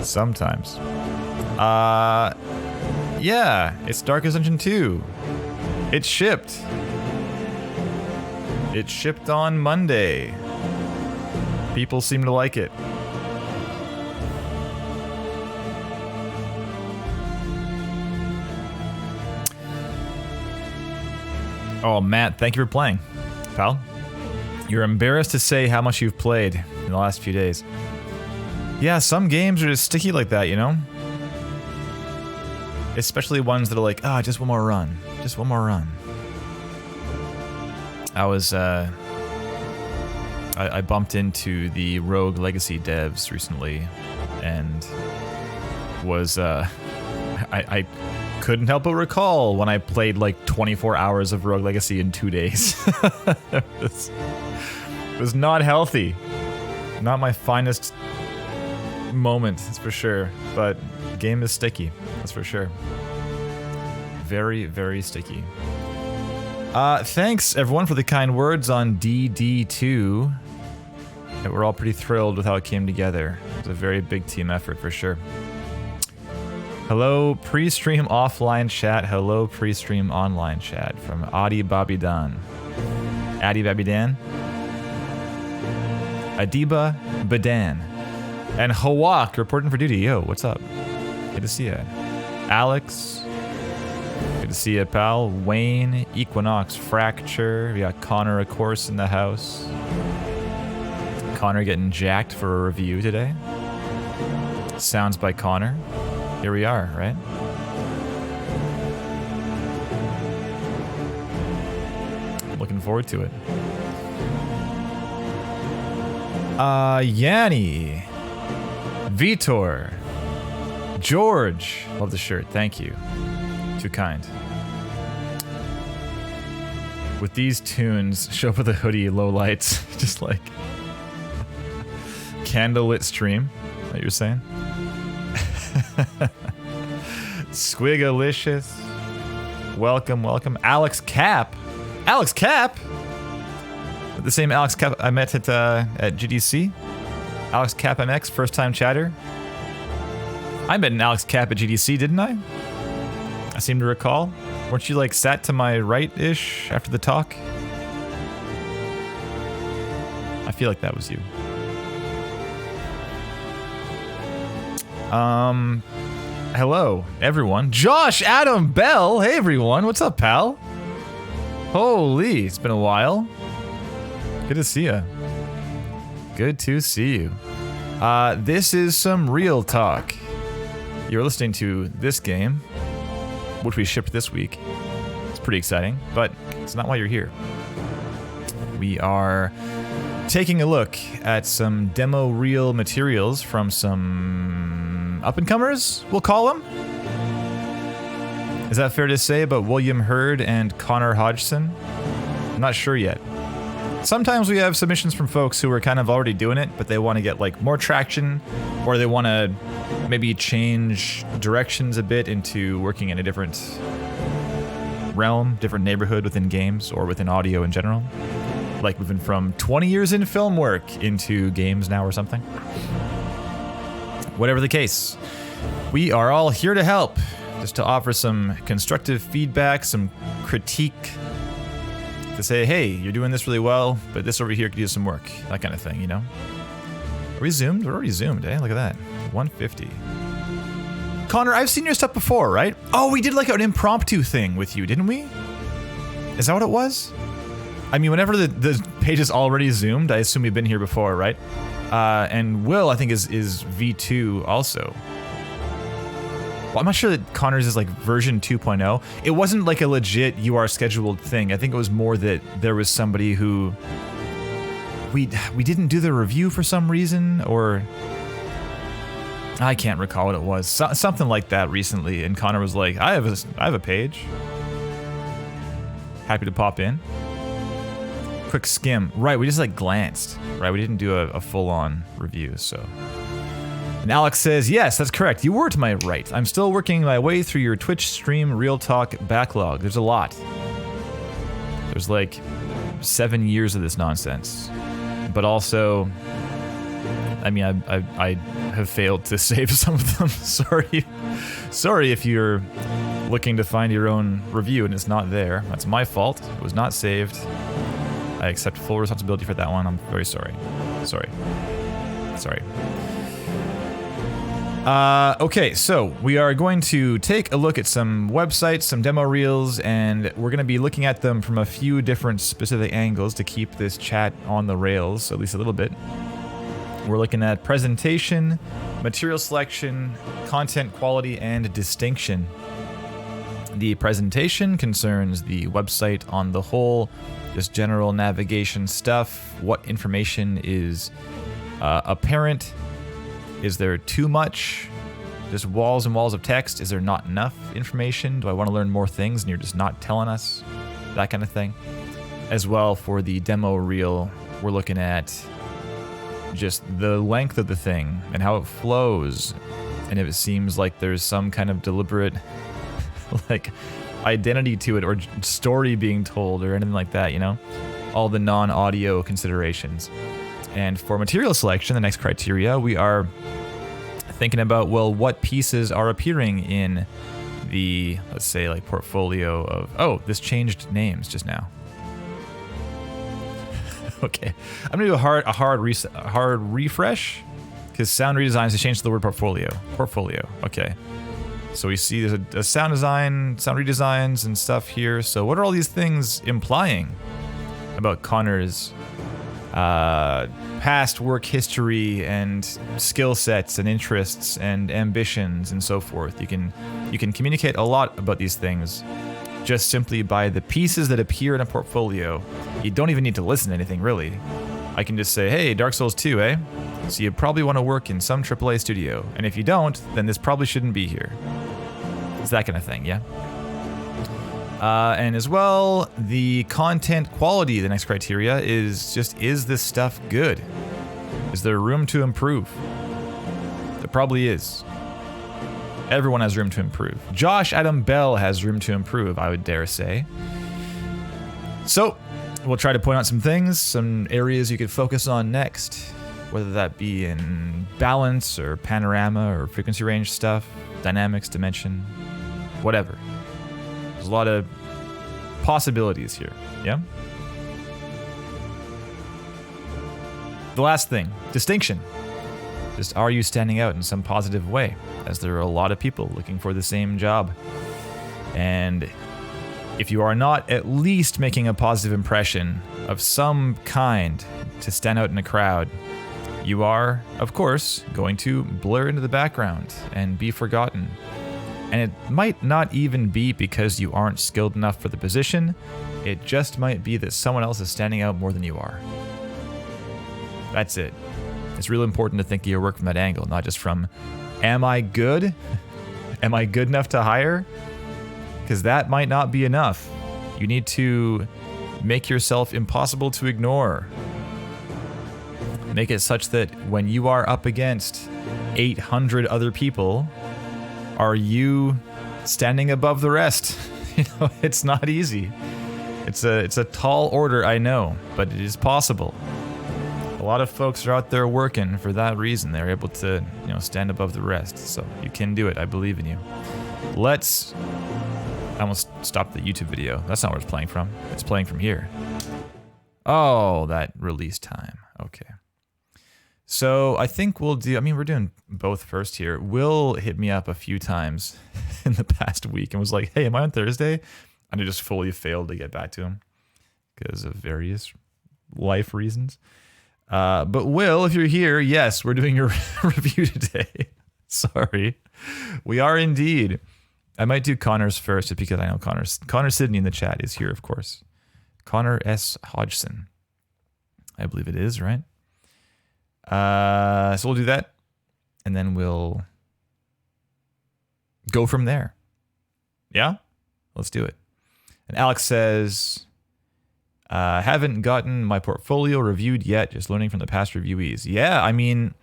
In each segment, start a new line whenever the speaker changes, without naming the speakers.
Sometimes. Yeah, it's Darkest Dungeon 2. It shipped. It shipped on Monday. People seem to like it. Oh, Matt, thank you for playing, pal. You're embarrassed to say how much you've played in the last few days. Yeah, some games are just sticky like that, you know? Especially ones that are like, ah, just one more run. Just one more run. I was, I bumped into the Rogue Legacy devs recently, and was, I couldn't help but recall when I played like 24 hours of Rogue Legacy in 2 days. It was not healthy. Not my finest moment, that's for sure. But the game is sticky, that's for sure. Very, very sticky. Thanks everyone for the kind words on DD2. We're all pretty thrilled with how it came together. It was a very big team effort for sure. Hello pre-stream offline chat. Hello pre-stream online chat from Adi Babidan. Adi Babidan. Adiba Badan. And Hawak reporting for duty. Yo, what's up? Good to see ya. Alex. Good to see ya, pal. Wayne, Equinox, Fracture. We got Connor, of course, in the house. Connor getting jacked for a review today. Sounds by Connor. Here we are, right? Looking forward to it. Yanni. Vitor. George. Love the shirt, thank you. Too kind. With these tunes, show up with a hoodie, low lights, just like candlelit stream, what you're saying? Squigalicious. Welcome, welcome. Alex Cap. Alex Cap? The same Alex Cap I met at GDC. Alex Cap MX, first time chatter. I met an Alex Cap at GDC, didn't I? I seem to recall. Weren't you like sat to my right-ish after the talk? I feel like that was you. Hello, everyone. Josh Adam Bell. Hey, everyone. What's up, pal? Holy, it's been a while. Good to see ya. Good to see you. This is some real talk. You're listening to this game, which we shipped this week. It's pretty exciting, but it's not why you're here. We are taking a look at some demo reel materials from some up-and-comers, we'll call them. Is that fair to say about William Hurd and Connor Hodgson? I'm not sure yet. Sometimes we have submissions from folks who are kind of already doing it, but they want to get like more traction, or they want to maybe change directions a bit into working in a different realm, different neighborhood within games or within audio in general. Like moving from 20 years in film work into games now or something. Whatever the case, we are all here to help, just to offer some constructive feedback, some critique, to say, hey, you're doing this really well, but this over here could use some work, that kind of thing, you know? Are we zoomed? We're already zoomed, eh? Look at that, 150. Connor, I've seen your stuff before, right? Oh, we did like an impromptu thing with you, didn't we? Is that what it was? I mean, whenever the page is already zoomed, I assume you've been here before, right? And Will, I think, is V2 also. Well, I'm not sure that Connor's is like version 2.0. It wasn't like a legit you are scheduled thing. I think it was more that there was somebody who we didn't do the review for some reason, or I can't recall what it was. Something like that recently, and Connor was like, I have a page. Happy to pop in. Quick skim. Right, we just like glanced. Right, we didn't do a full-on review, so. And Alex says, yes, that's correct. You were to my right. I'm still working my way through your Twitch stream Real Talk backlog. There's a lot. There's like 7 years of this nonsense. But also I mean, I have failed to save some of them. Sorry if you're looking to find your own review and it's not there. That's my fault. It was not saved. I accept full responsibility for that one. I'm very sorry. Sorry. Okay, so we are going to take a look at some websites, some demo reels, and we're going to be looking at them from a few different specific angles to keep this chat on the rails, at least a little bit. We're looking at presentation, material selection, content quality, and distinction. The presentation concerns the website on the whole, just general navigation stuff, what information is apparent. Is there too much? Just walls and walls of text? Is there not enough information? Do I want to learn more things and you're just not telling us? That kind of thing. As well, for the demo reel, we're looking at just the length of the thing and how it flows. And if it seems like there's some kind of deliberate like identity to it or story being told or anything like that, you know? All the non-audio considerations. And for material selection, the next criteria, we are thinking about, well, what pieces are appearing in the, let's say, like portfolio of, oh, this changed names just now. Okay, I'm gonna do a hard refresh, because sound redesigns has changed to the word portfolio. Portfolio, okay. So we see there's a sound design, sound redesigns and stuff here. So what are all these things implying about Connor's past work history and skill sets and interests and ambitions and so forth? You can communicate a lot about these things just simply by the pieces that appear in a portfolio. You don't even need to listen to anything, really. I can just say, hey, Dark Souls 2, eh? So you probably want to work in some AAA studio. And if you don't, then this probably shouldn't be here. It's that kind of thing, yeah? And as well, the content quality, the next criteria, is just, is this stuff good? Is there room to improve? There probably is. Everyone has room to improve. Josh Adam Bell has room to improve, I would dare say. So, we'll try to point out some things, some areas you could focus on next, whether that be in balance or panorama or frequency range stuff, dynamics, dimension, whatever. There's a lot of possibilities here, yeah? The last thing, distinction. Just, are you standing out in some positive way? As there are a lot of people looking for the same job. And if you are not at least making a positive impression of some kind to stand out in a crowd, you are, of course, going to blur into the background and be forgotten. And it might not even be because you aren't skilled enough for the position. It just might be that someone else is standing out more than you are. That's it. It's really important to think of your work from that angle, not just from, am I good? Am I good enough to hire? Because that might not be enough. You need to make yourself impossible to ignore. Make it such that when you are up against 800 other people, are you standing above the rest? You know, it's not easy. It's a tall order, I know, but it is possible. A lot of folks are out there working for that reason. They're able to, you know, stand above the rest. So you can do it. I believe in you. I almost stopped the YouTube video. That's not where it's playing from. It's playing from here. Oh, that release time. Okay. So I think we're doing both first here. Will hit me up a few times in the past week and was like, hey, am I on Thursday? And I just fully failed to get back to him because of various life reasons. But Will, if you're here, yes, we're doing your review today. Sorry. We are indeed. I might do Connor's first just because I know Connor Sidney in the chat is here, of course. Connor S. Hodgson. I believe it is, right? So we'll do that. And then we'll go from there. Yeah? Let's do it. And Alex says, haven't gotten my portfolio reviewed yet, just learning from the past reviewees. Yeah, I mean,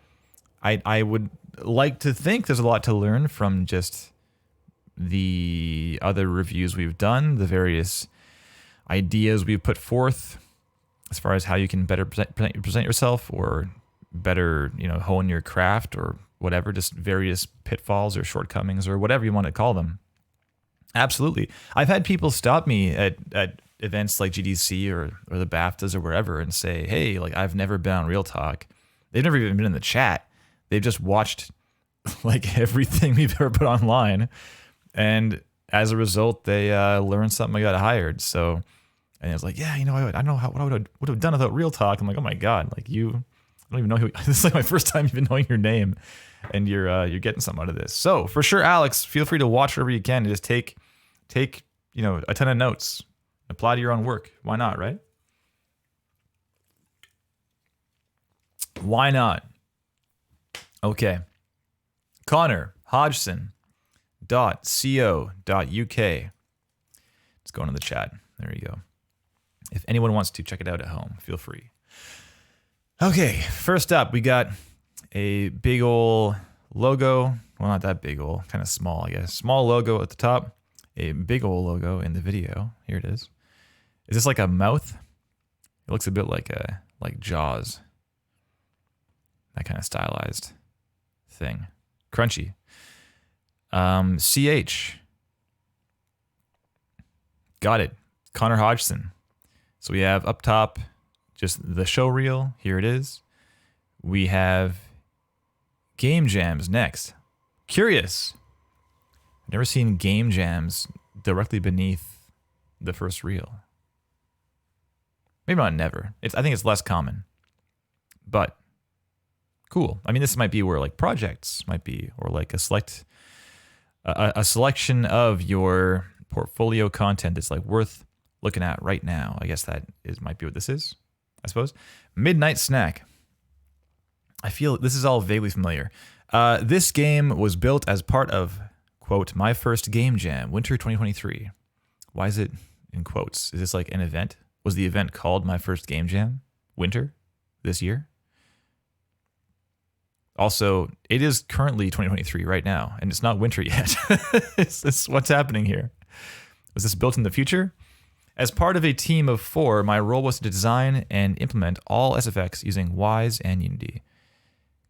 I would like to think there's a lot to learn from just the other reviews we've done, the various ideas we've put forth as far as how you can better present yourself or better, hone your craft or whatever, just various pitfalls or shortcomings or whatever you want to call them. Absolutely. I've had people stop me at events like GDC or the BAFTAs or wherever and say, hey, like I've never been on Real Talk. They've never even been in the chat. They've just watched like everything we've ever put online. And as a result, they learned something. I got hired. So, and it's like, yeah, I don't know what I would have done without Real Talk. I'm like, oh my God, like I don't even know who, this is like my first time even knowing your name, and you're getting something out of this. So for sure, Alex, feel free to watch wherever you can and just take a ton of notes, apply to your own work. Why not, right? Why not? Okay. Connor Hodgson.co.uk. Let's go into the chat. There you go. If anyone wants to check it out at home, feel free. Okay, first up, we got a big ol' logo. Well, not that big ol', kind of small, I guess. Small logo at the top. A big ol' logo in the video. Here it is. Is this like a mouth? It looks a bit like Jaws. That kind of stylized thing. Crunchy. CH. Got it. Connor Hodgson. So we have up top just the show reel. Here it is. We have game jams next. Curious. I've never seen game jams directly beneath the first reel. Maybe not never. I think it's less common. But cool. I mean, this might be where like projects might be, or like a selection of your portfolio content that's like worth looking at right now. I guess might be what this is, I suppose. Midnight Snack. I feel this is all vaguely familiar. This game was built as part of, quote, my first game jam, winter 2023. Why is it in quotes? Is this like an event? Was the event called my first game jam, winter, this year? Also, it is currently 2023 right now, and it's not winter yet. It's what's happening here. Was this built in the future? As part of a team of 4, my role was to design and implement all SFX using Wise and Unity.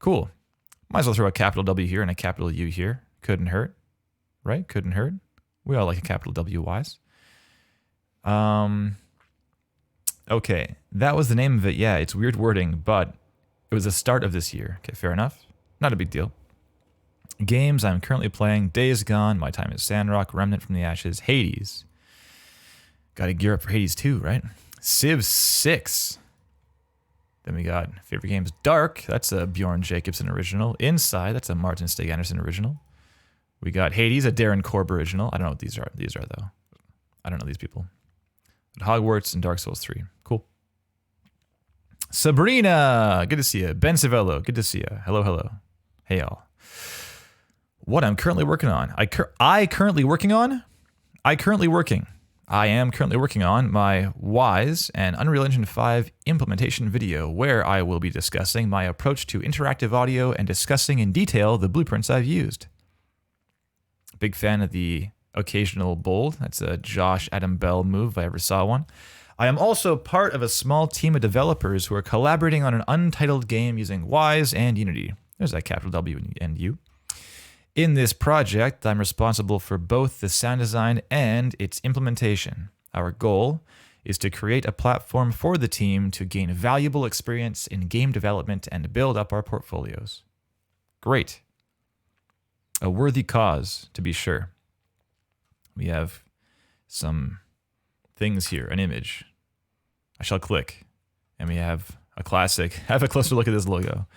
Cool. Might as well throw a capital W here and a capital U here. Couldn't hurt, right? Couldn't hurt. We all like a capital W Wise. Okay, that was the name of it. Yeah, it's weird wording, but it was the start of this year. Okay, fair enough. Not a big deal. Games I'm currently playing: Days Gone, My Time is Sandrock, Remnant from the Ashes, Hades. Gotta gear up for Hades 2, right? Civ 6. Then we got favorite games: Dark, that's a Bjorn Jacobson original. Inside, that's a Martin Stig Anderson original. We got Hades, a Darren Korb original. I don't know what these are though. I don't know these people. But Hogwarts and Dark Souls 3. Cool. Sabrina, good to see you. Ben Savello, good to see you. Hello. Hey y'all. What I'm currently working on. I am currently working on my Wise and Unreal Engine 5 implementation video, where I will be discussing my approach to interactive audio and discussing in detail the blueprints I've used. Big fan of the occasional bold. That's a Josh Adam Bell move if I ever saw one. I am also part of a small team of developers who are collaborating on an untitled game using Wise and Unity. There's that capital W and U. In this project, I'm responsible for both the sound design and its implementation. Our goal is to create a platform for the team to gain valuable experience in game development and build up our portfolios. Great. A worthy cause, to be sure. We have some things here, an image. I shall click, and we have a classic. Have a closer look at this logo.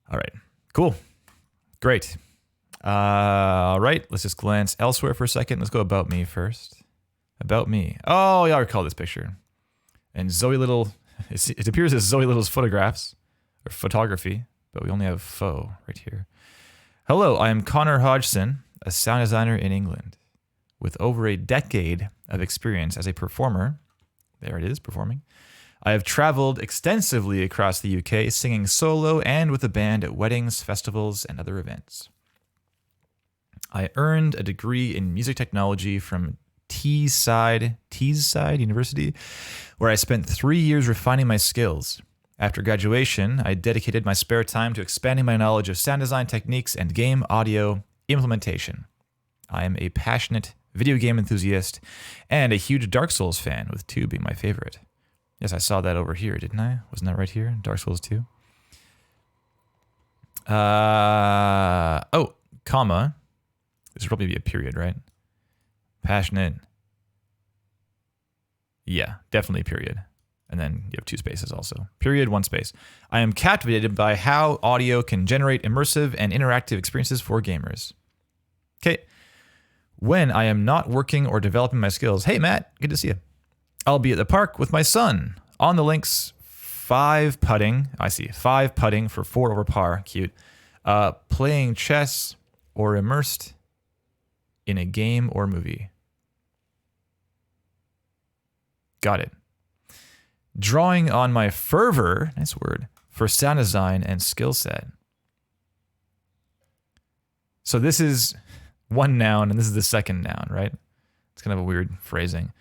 All right, cool, great. All right, let's just glance elsewhere for a second. Let's go about me first. About me. Oh, y'all recall this picture. And Zoe Little, it appears as Zoe Little's photographs, or photography, but we only have faux right here. Hello, I am Connor Hodgson, a sound designer in England, with over a decade of experience as a performer. There it is, performing. I have traveled extensively across the UK, singing solo and with a band at weddings, festivals, and other events. I earned a degree in music technology from Teesside University, where I spent 3 years refining my skills. After graduation, I dedicated my spare time to expanding my knowledge of sound design techniques and game audio implementation. I am a passionate video game enthusiast and a huge Dark Souls fan, with 2 being my favorite. Yes, I saw that over here, didn't I? Wasn't that right here? Dark Souls 2? Comma. This would probably be a period, right? Passionate. Yeah, definitely period. And then you have 2 spaces also. Period, 1 space. I am captivated by how audio can generate immersive and interactive experiences for gamers. Okay. When I am not working or developing my skills, hey Matt, good to see you. I'll be at the park with my son. On the links, 5 putting. I see, 5 putting for 4 over par. Cute. Playing chess or immersed in a game or movie. Got it. Drawing on my fervor, nice word, for sound design and skill set. So this is one noun and this is the second noun, right? It's kind of a weird phrasing.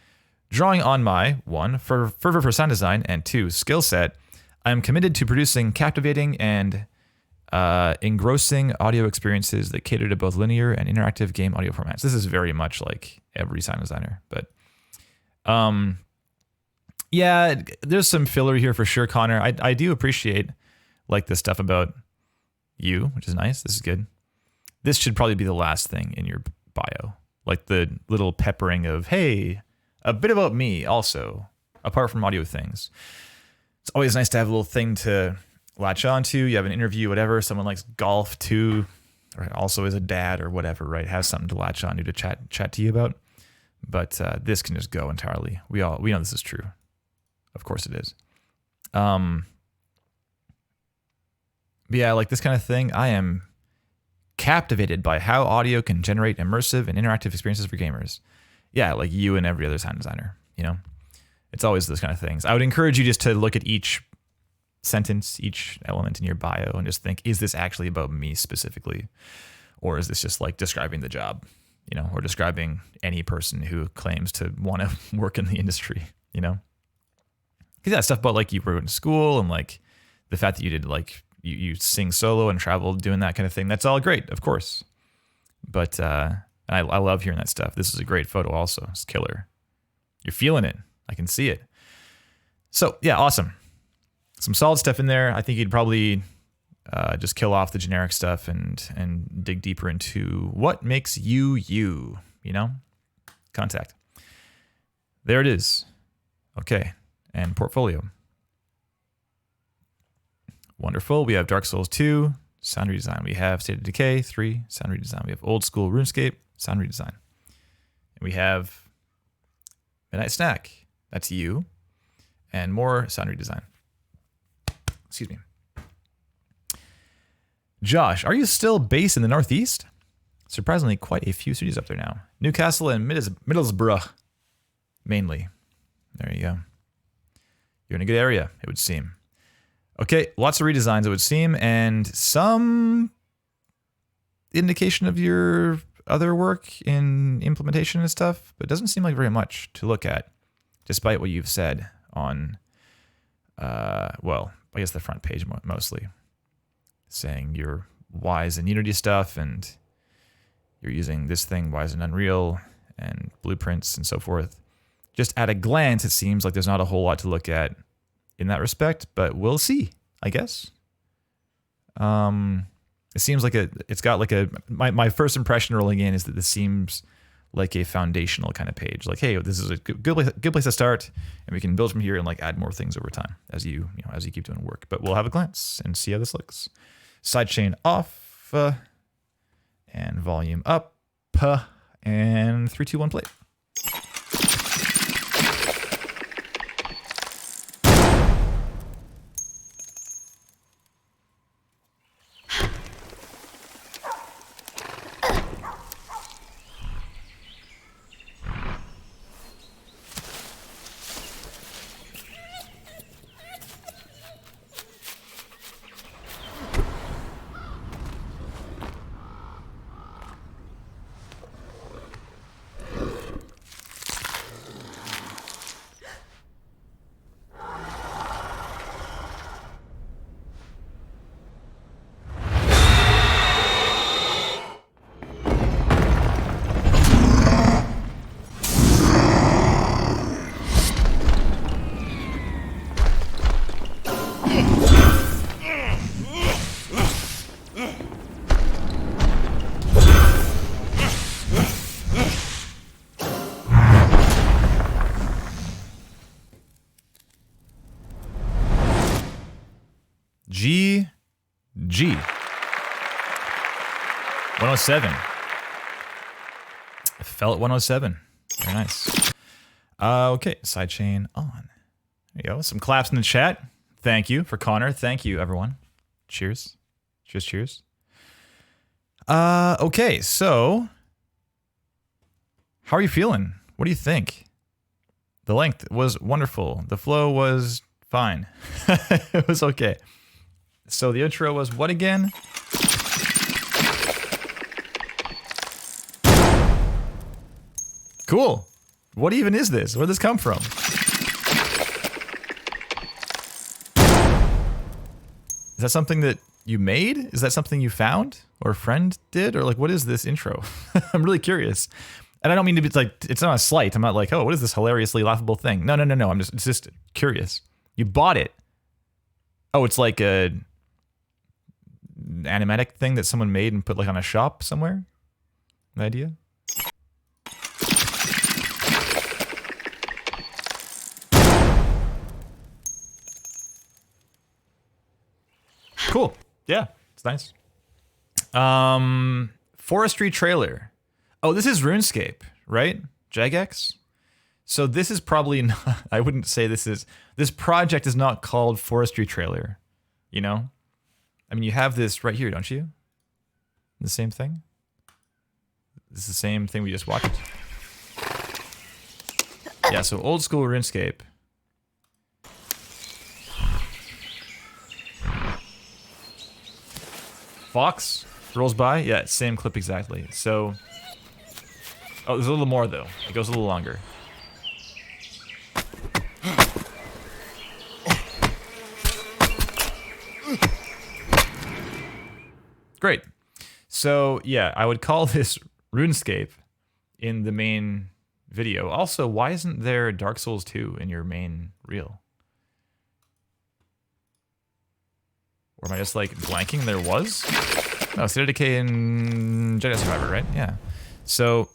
Drawing on my, 1, fervor for sound design, and 2, skill set, I am committed to producing captivating and engrossing audio experiences that cater to both linear and interactive game audio formats. This is very much like every sound designer, but yeah, there's some filler here for sure, Connor. I do appreciate like the stuff about you, which is nice. This is good. This should probably be the last thing in your bio, like the little peppering of, hey, a bit about me also, apart from audio things. It's always nice to have a little thing to latch on to. You have an interview, whatever. Someone likes golf too, or also is a dad or whatever, right? Has something to latch on to chat to you about. But this can just go entirely. We know this is true. Of course it is. But yeah, like this kind of thing, I am captivated by how audio can generate immersive and interactive experiences for gamers. Yeah, like you and every other sound designer, you know? It's always those kind of things. I would encourage you just to look at each sentence, each element in your bio and just think, is this actually about me specifically? Or is this just like describing the job, you know, or describing any person who claims to want to work in the industry, you know? Because yeah, stuff about like you were in school and like the fact that you did like, you sing solo and travel doing that kind of thing. That's all great, of course. But I love hearing that stuff. This is a great photo also. It's killer. You're feeling it. I can see it. So yeah, awesome. Some solid stuff in there. I think you'd probably just kill off the generic stuff and dig deeper into what makes you, you know? Contact. There it is. Okay. And portfolio. Wonderful. We have Dark Souls 2, sound redesign. We have State of Decay 3, sound redesign. We have Old School RuneScape, sound redesign. And we have Midnight Snack. That's you. And more sound redesign. Excuse me. Josh, are you still based in the Northeast? Surprisingly, quite a few cities up there now. Newcastle and Middlesbrough, mainly. There you go. You're in a good area, it would seem. Okay, lots of redesigns, it would seem, and some indication of your other work in implementation and stuff, but it doesn't seem like very much to look at, despite what you've said on, well, I guess the front page mostly, saying you're wise in Unity stuff, and you're using this thing, wise in Unreal, and blueprints and so forth. Just at a glance, it seems like there's not a whole lot to look at in that respect, but we'll see, I guess. It seems like it's got like my first impression rolling in is that this seems like a foundational kind of page. Like, hey, this is a good place to start, and we can build from here and like add more things over time as you keep doing work. But we'll have a glance and see how this looks. Sidechain off, and volume up, and 3, 2, 1, play. G. 107. Fell at 107. Very nice. Okay, sidechain on. There you go. Some claps in the chat. Thank you for Connor. Thank you, everyone. Cheers. Cheers, cheers. Okay, so how are you feeling? What do you think? The length was wonderful. The flow was fine. It was okay. So the intro was what again? Cool. What even is this? Where'd this come from? Is that something that you made? Is that something you found? Or a friend did? Or like, what is this intro? I'm really curious. And I don't mean to be like, it's not a slight. I'm not like, oh, what is this hilariously laughable thing? No. It's just curious. You bought it. Oh, it's like a animatic thing that someone made and put like on a shop somewhere? An idea? Cool. Yeah, it's nice. Forestry trailer. Oh, this is RuneScape, right? Jagex? So this is probably not, I wouldn't say this project is not called Forestry Trailer, you know? I mean, you have this right here, don't you? The same thing? This is the same thing we just watched. Yeah, so old school RuneScape. Fox rolls by? Yeah, same clip exactly. So, oh, there's a little more though. It goes a little longer. Great. So, yeah, I would call this RuneScape in the main video. Also, why isn't there Dark Souls 2 in your main reel? Or am I just like blanking? There was? No, State of Decay and Jedi Survivor, right? Yeah. So,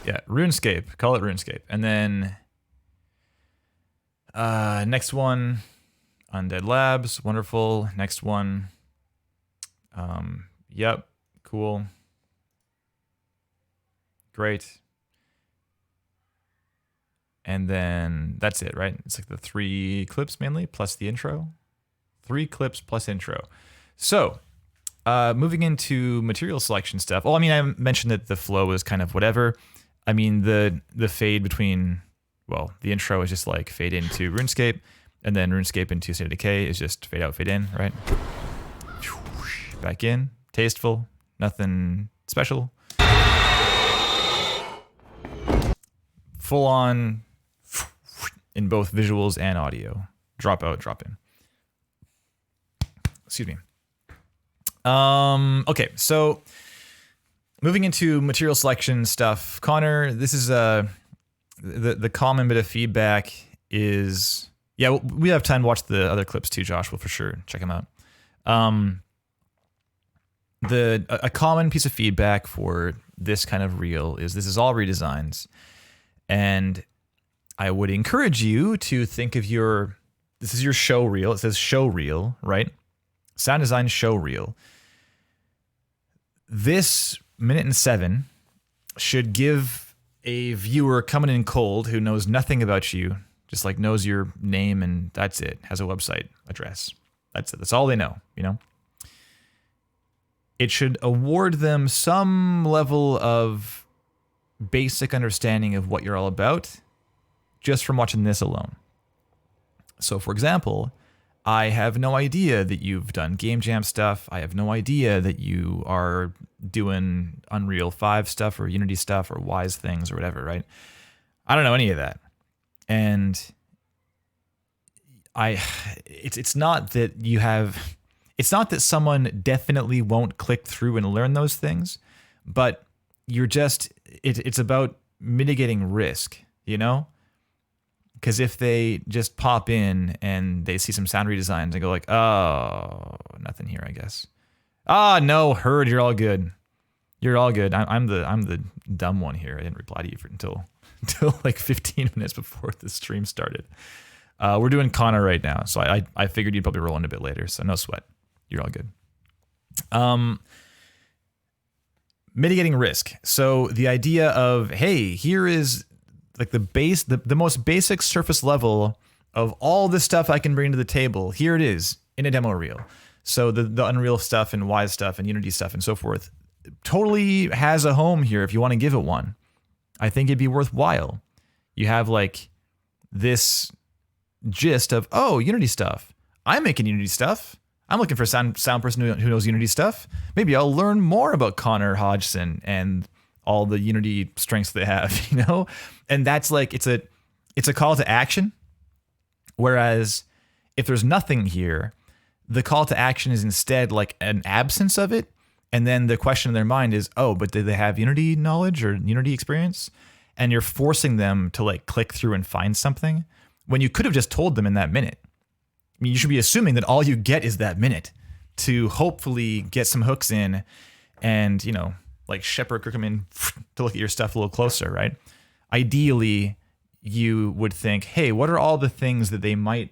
yeah, RuneScape. Call it RuneScape. And then, next one, Undead Labs. Wonderful. Next one. Yep. Cool. Great. And then that's it, right? It's like the 3 clips mainly, plus the intro. 3 clips plus intro. So, moving into material selection stuff. Well, I mean, I mentioned that the flow is kind of whatever. I mean, the fade between, well, the intro is just like fade into RuneScape, and then RuneScape into State of Decay is just fade out, fade in, right? Back in. Tasteful. Nothing special. Full on in both visuals and audio. Drop out, drop in. Excuse me. Okay, so moving into material selection stuff. Connor, this is the common bit of feedback is, yeah, we have time to watch the other clips too, Josh. We'll for sure check them out. A common piece of feedback for this kind of reel is this is all redesigns. And I would encourage you to think of this is your show reel. It says show reel, right? Sound design show reel. This 1:07 should give a viewer coming in cold who knows nothing about you, just like knows your name and that's it, has a website address. That's it. That's all they know, you know? It should award them some level of basic understanding of what you're all about just from watching this alone. So, for example, I have no idea that you've done Game Jam stuff. I have no idea that you are doing Unreal 5 stuff or Unity stuff or Wise things or whatever, right? I don't know any of that. And it's not that you have, it's not that someone definitely won't click through and learn those things, but you're just, it's about mitigating risk, you know? Because if they just pop in and they see some sound redesigns and go like, oh, nothing here, I guess. Ah, no, Hurd, you're all good. You're all good. I'm the dumb one here. I didn't reply to you until like 15 minutes before the stream started. We're doing Connor right now, so I figured you'd probably roll in a bit later, so no sweat. You're all good. Mitigating risk. So the idea of, hey, here is like the most basic surface level of all the stuff I can bring to the table. Here it is in a demo reel. So the Unreal stuff and Wise stuff and Unity stuff and so forth totally has a home here if you want to give it one. I think it'd be worthwhile. You have like this gist of, oh, Unity stuff. I'm making Unity stuff. I'm looking for a sound person who knows Unity stuff. Maybe I'll learn more about Connor Hodgson and all the Unity strengths they have, you know? And that's like, it's a call to action. Whereas if there's nothing here, the call to action is instead like an absence of it. And then the question in their mind is, oh, but did they have Unity knowledge or Unity experience? And you're forcing them to like click through and find something when you could have just told them in that minute. I mean, you should be assuming that all you get is that minute to hopefully get some hooks in and, you know, like shepherd them in to look at your stuff a little closer, right? Ideally, you would think, hey, what are all the things that they might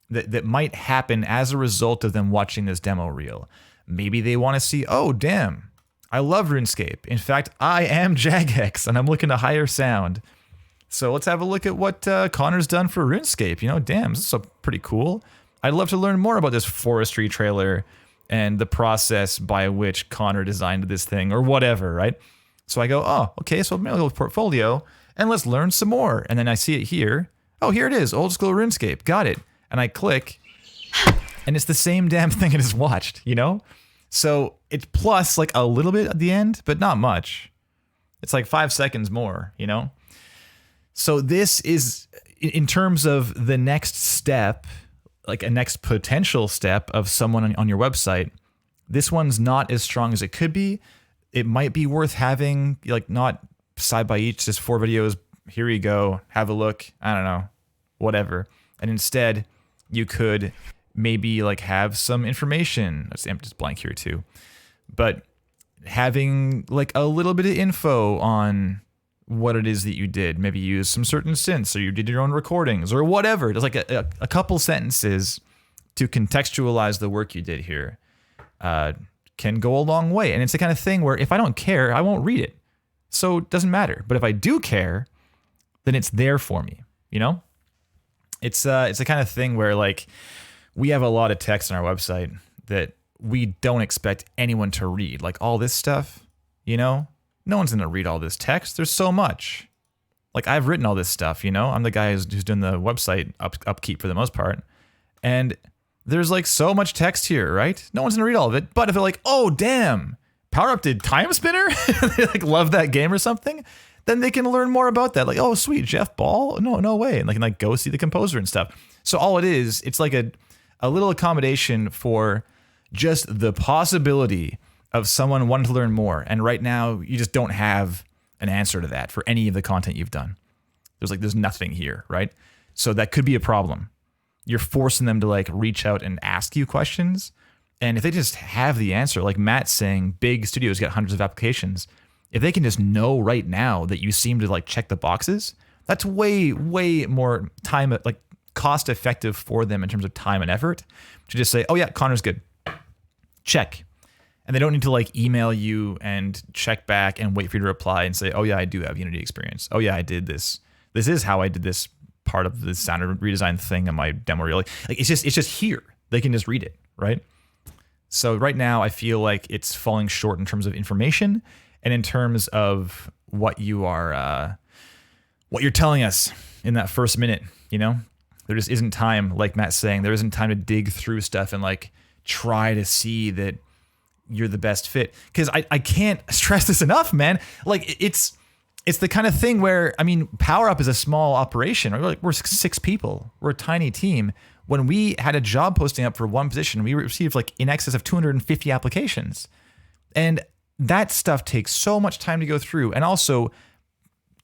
that might happen as a result of them watching this demo reel? Maybe they want to see, oh, damn, I love RuneScape. In fact, I am Jagex and I'm looking to hire sound. So let's have a look at what Connor's done for RuneScape. You know, damn, this is pretty cool. I'd love to learn more about this forestry trailer and the process by which Connor designed this thing or whatever, right? So I go, oh, okay, so I'll make a little portfolio and let's learn some more. And then I see it here. Oh, here it is, old school RuneScape. Got it. And I click and it's the same damn thing I just watched, you know? So it's plus like a little bit at the end, but not much. It's like 5 seconds more, you know? So this is, in terms of the next step, like a next potential step of someone on your website, this one's not as strong as it could be. It might be worth having, like, not side by each, just 4 videos, here you go, have a look, I don't know, whatever. And instead, you could maybe like have some information. I'm just blank here too. But having like a little bit of info on what it is that you did. Maybe use some certain synths, or you did your own recordings, or whatever. Just like a couple sentences to contextualize the work you did here can go a long way. And it's the kind of thing where if I don't care, I won't read it. So it doesn't matter. But if I do care, then it's there for me, you know? It's the kind of thing where like we have a lot of text on our website that we don't expect anyone to read. Like all this stuff, you know? No one's going to read all this text. There's so much. Like I've written all this stuff, you know? I'm the guy who's doing the website upkeep for the most part. And there's like so much text here, right? No one's going to read all of it. But if they're like, oh, damn, Power Up did Time Spinner? They like love that game or something. Then they can learn more about that. Like, oh, sweet, Jeff Ball? No way. And they can like go see the composer and stuff. So all it is, it's like a little accommodation for just the possibility of someone wanting to learn more. And right now, you just don't have an answer to that for any of the content you've done. There's nothing here, right? So that could be a problem. You're forcing them to like reach out and ask you questions. And if they just have the answer, like Matt's saying, big studios get hundreds of applications. If they can just know right now that you seem to like check the boxes, that's way, way more time, like cost effective for them in terms of time and effort to just say, oh yeah, Connor's good. Check. And they don't need to like email you and check back and wait for you to reply and say, oh yeah, I do have Unity experience. Oh yeah, I did this. This is how I did this part of the sound redesign thing on my demo reel. Like it's just here. They can just read it, right? So right now I feel like it's falling short in terms of information and in terms of what you are, what you're telling us in that first minute, you know? There just isn't time, like Matt's saying, there isn't time to dig through stuff and like try to see that you're the best fit. Because I can't stress this enough, man. Like it's the kind of thing where, I mean, Power Up is a small operation. We're 6 people. We're a tiny team. When we had a job posting up for one position, we received like in excess of 250 applications. And that stuff takes so much time to go through. And also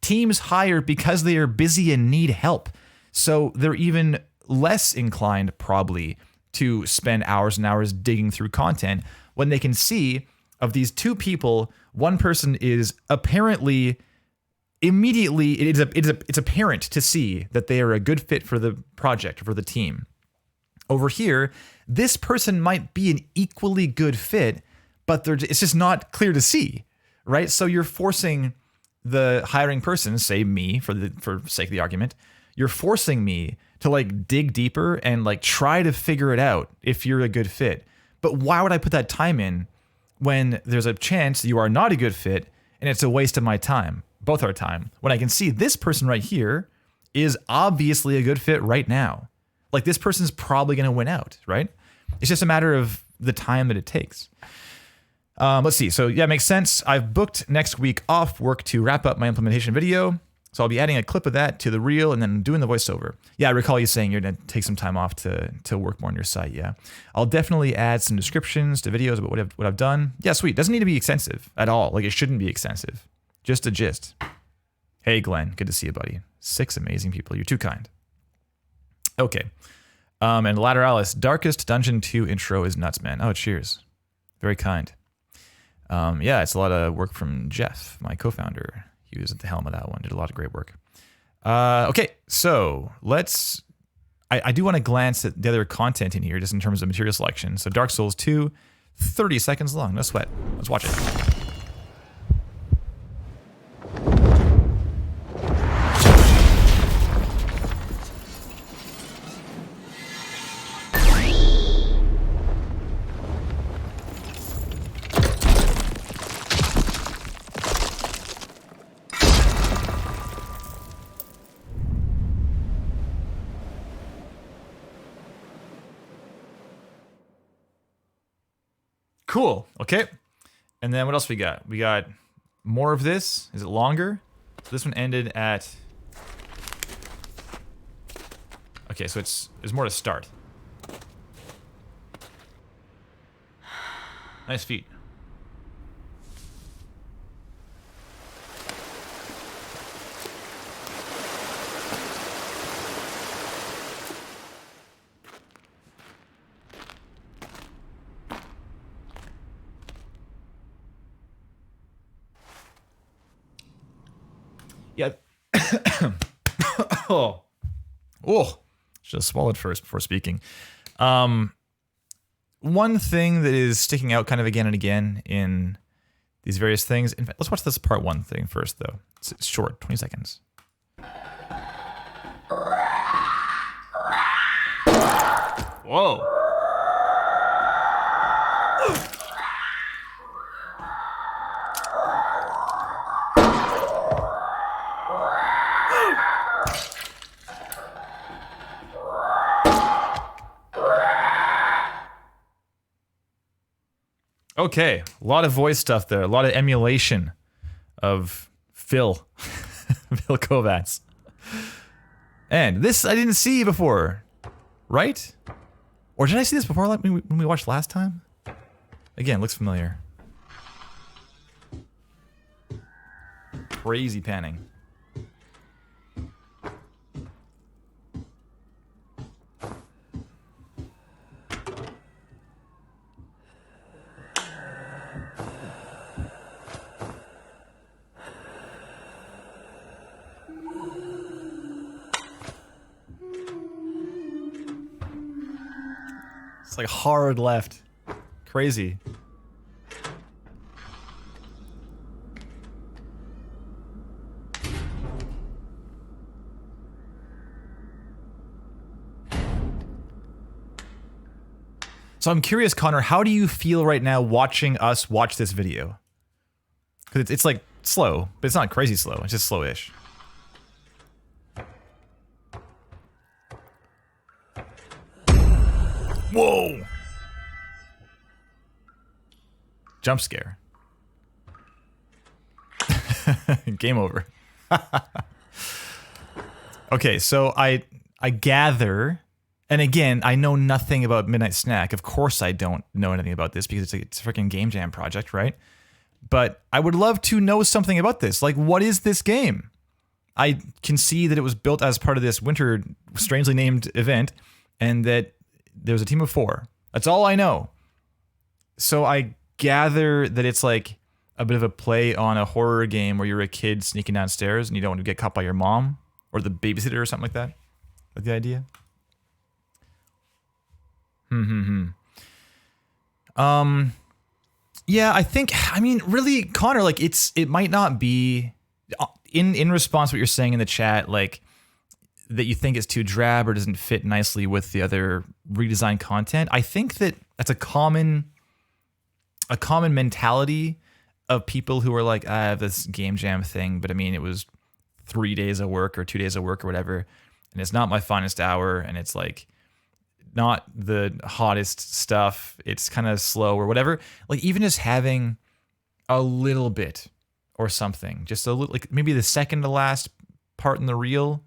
teams hire because they are busy and need help. So they're even less inclined probably to spend hours and hours digging through content when they can see of these 2 people, one person is apparently immediately it's apparent to see that they are a good fit for the project, for the team. Over here, this person might be an equally good fit, but it's just not clear to see, right? So you're forcing the hiring person, say me for sake of the argument, you're forcing me to like dig deeper and like try to figure it out if you're a good fit. But why would I put that time in when there's a chance you are not a good fit and it's a waste of my time, both our time, when I can see this person right here is obviously a good fit right now. Like this person's probably going to win out, right? It's just a matter of the time that it takes. Let's see. So yeah, it makes sense. I've booked next week off work to wrap up my implementation video. So I'll be adding a clip of that to the reel and then doing the voiceover. Yeah, I recall you saying you're going to take some time off to work more on your site. Yeah, I'll definitely add some descriptions to videos about what I've done. Yeah, sweet. Doesn't need to be extensive at all. Like it shouldn't be extensive. Just a gist. Hey, Glenn. Good to see you, buddy. 6 amazing people. You're too kind. Okay. And Lateralis, Darkest Dungeon 2 intro is nuts, man. Oh, cheers. Very kind. Yeah, it's a lot of work from Jeff, my co-founder. He was at the helm of that one. Did a lot of great work. Okay, so let's... I do want to glance at the other content in here, just in terms of material selection. So Dark Souls 2, 30 seconds long. No sweat. Let's watch it. Cool. Okay. And then what else we got? We got more of this. Is it longer? So this one ended at... Okay, so there's more to start. Nice feet. Yeah. Oh, should have swallowed first before speaking. One thing that is sticking out kind of again and again in these various things. In fact, let's watch this part 1 thing first, though. It's short, 20 seconds. Whoa. Okay, a lot of voice stuff there, a lot of emulation of Phil, Phil Kovacs. And this I didn't see before, right? Or did I see this before like when we watched last time? Again, looks familiar. Crazy panning. It's like hard left. Crazy. So I'm curious, Connor, how do you feel right now watching us watch this video? Because it's like slow, but it's not crazy slow. It's just slowish. Whoa! Jump scare. Game over. Okay, so I gather, and again, I know nothing about Midnight Snack. Of course I don't know anything about this because it's a freaking Game Jam project, right? But I would love to know something about this. Like, what is this game? I can see that it was built as part of this winter strangely named event, and that there was a team of 4. That's all I know. So I gather that it's like a bit of a play on a horror game where you're a kid sneaking downstairs and you don't want to get caught by your mom or the babysitter or something like that? Like the idea? Yeah, I mean, really, Connor, like it might not be in response to what you're saying in the chat, like that you think it's too drab or doesn't fit nicely with the other redesigned content. I think that that's a common mentality of people who are like, I have this game jam thing, but I mean, it was 3 days of work or 2 days of work or whatever, and it's not my finest hour, and it's like not the hottest stuff. It's kind of slow or whatever. Like even just having a little bit or something, just a little, like maybe the second to last part in the reel.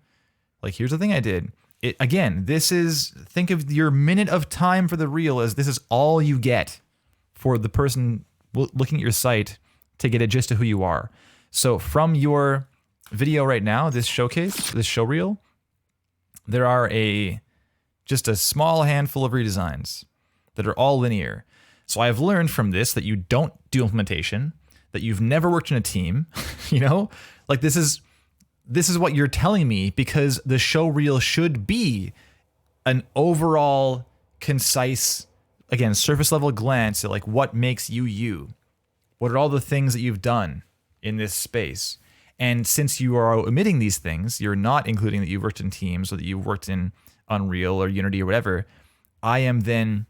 Like, here's the thing I did. It again, think of your minute of time for the reel as this is all you get for the person looking at your site to get a gist of who you are. So from your video right now, this showcase, this show reel, there are just a small handful of redesigns that are all linear. So I've learned from this that you don't do implementation, that you've never worked in a team, you know? Like this is what you're telling me, because the show reel should be an overall concise, again, surface level glance at like what makes you you. What are all the things that you've done in this space? And since you are omitting these things, you're not including that you've worked in teams or that you've worked in Unreal or Unity or whatever, I am then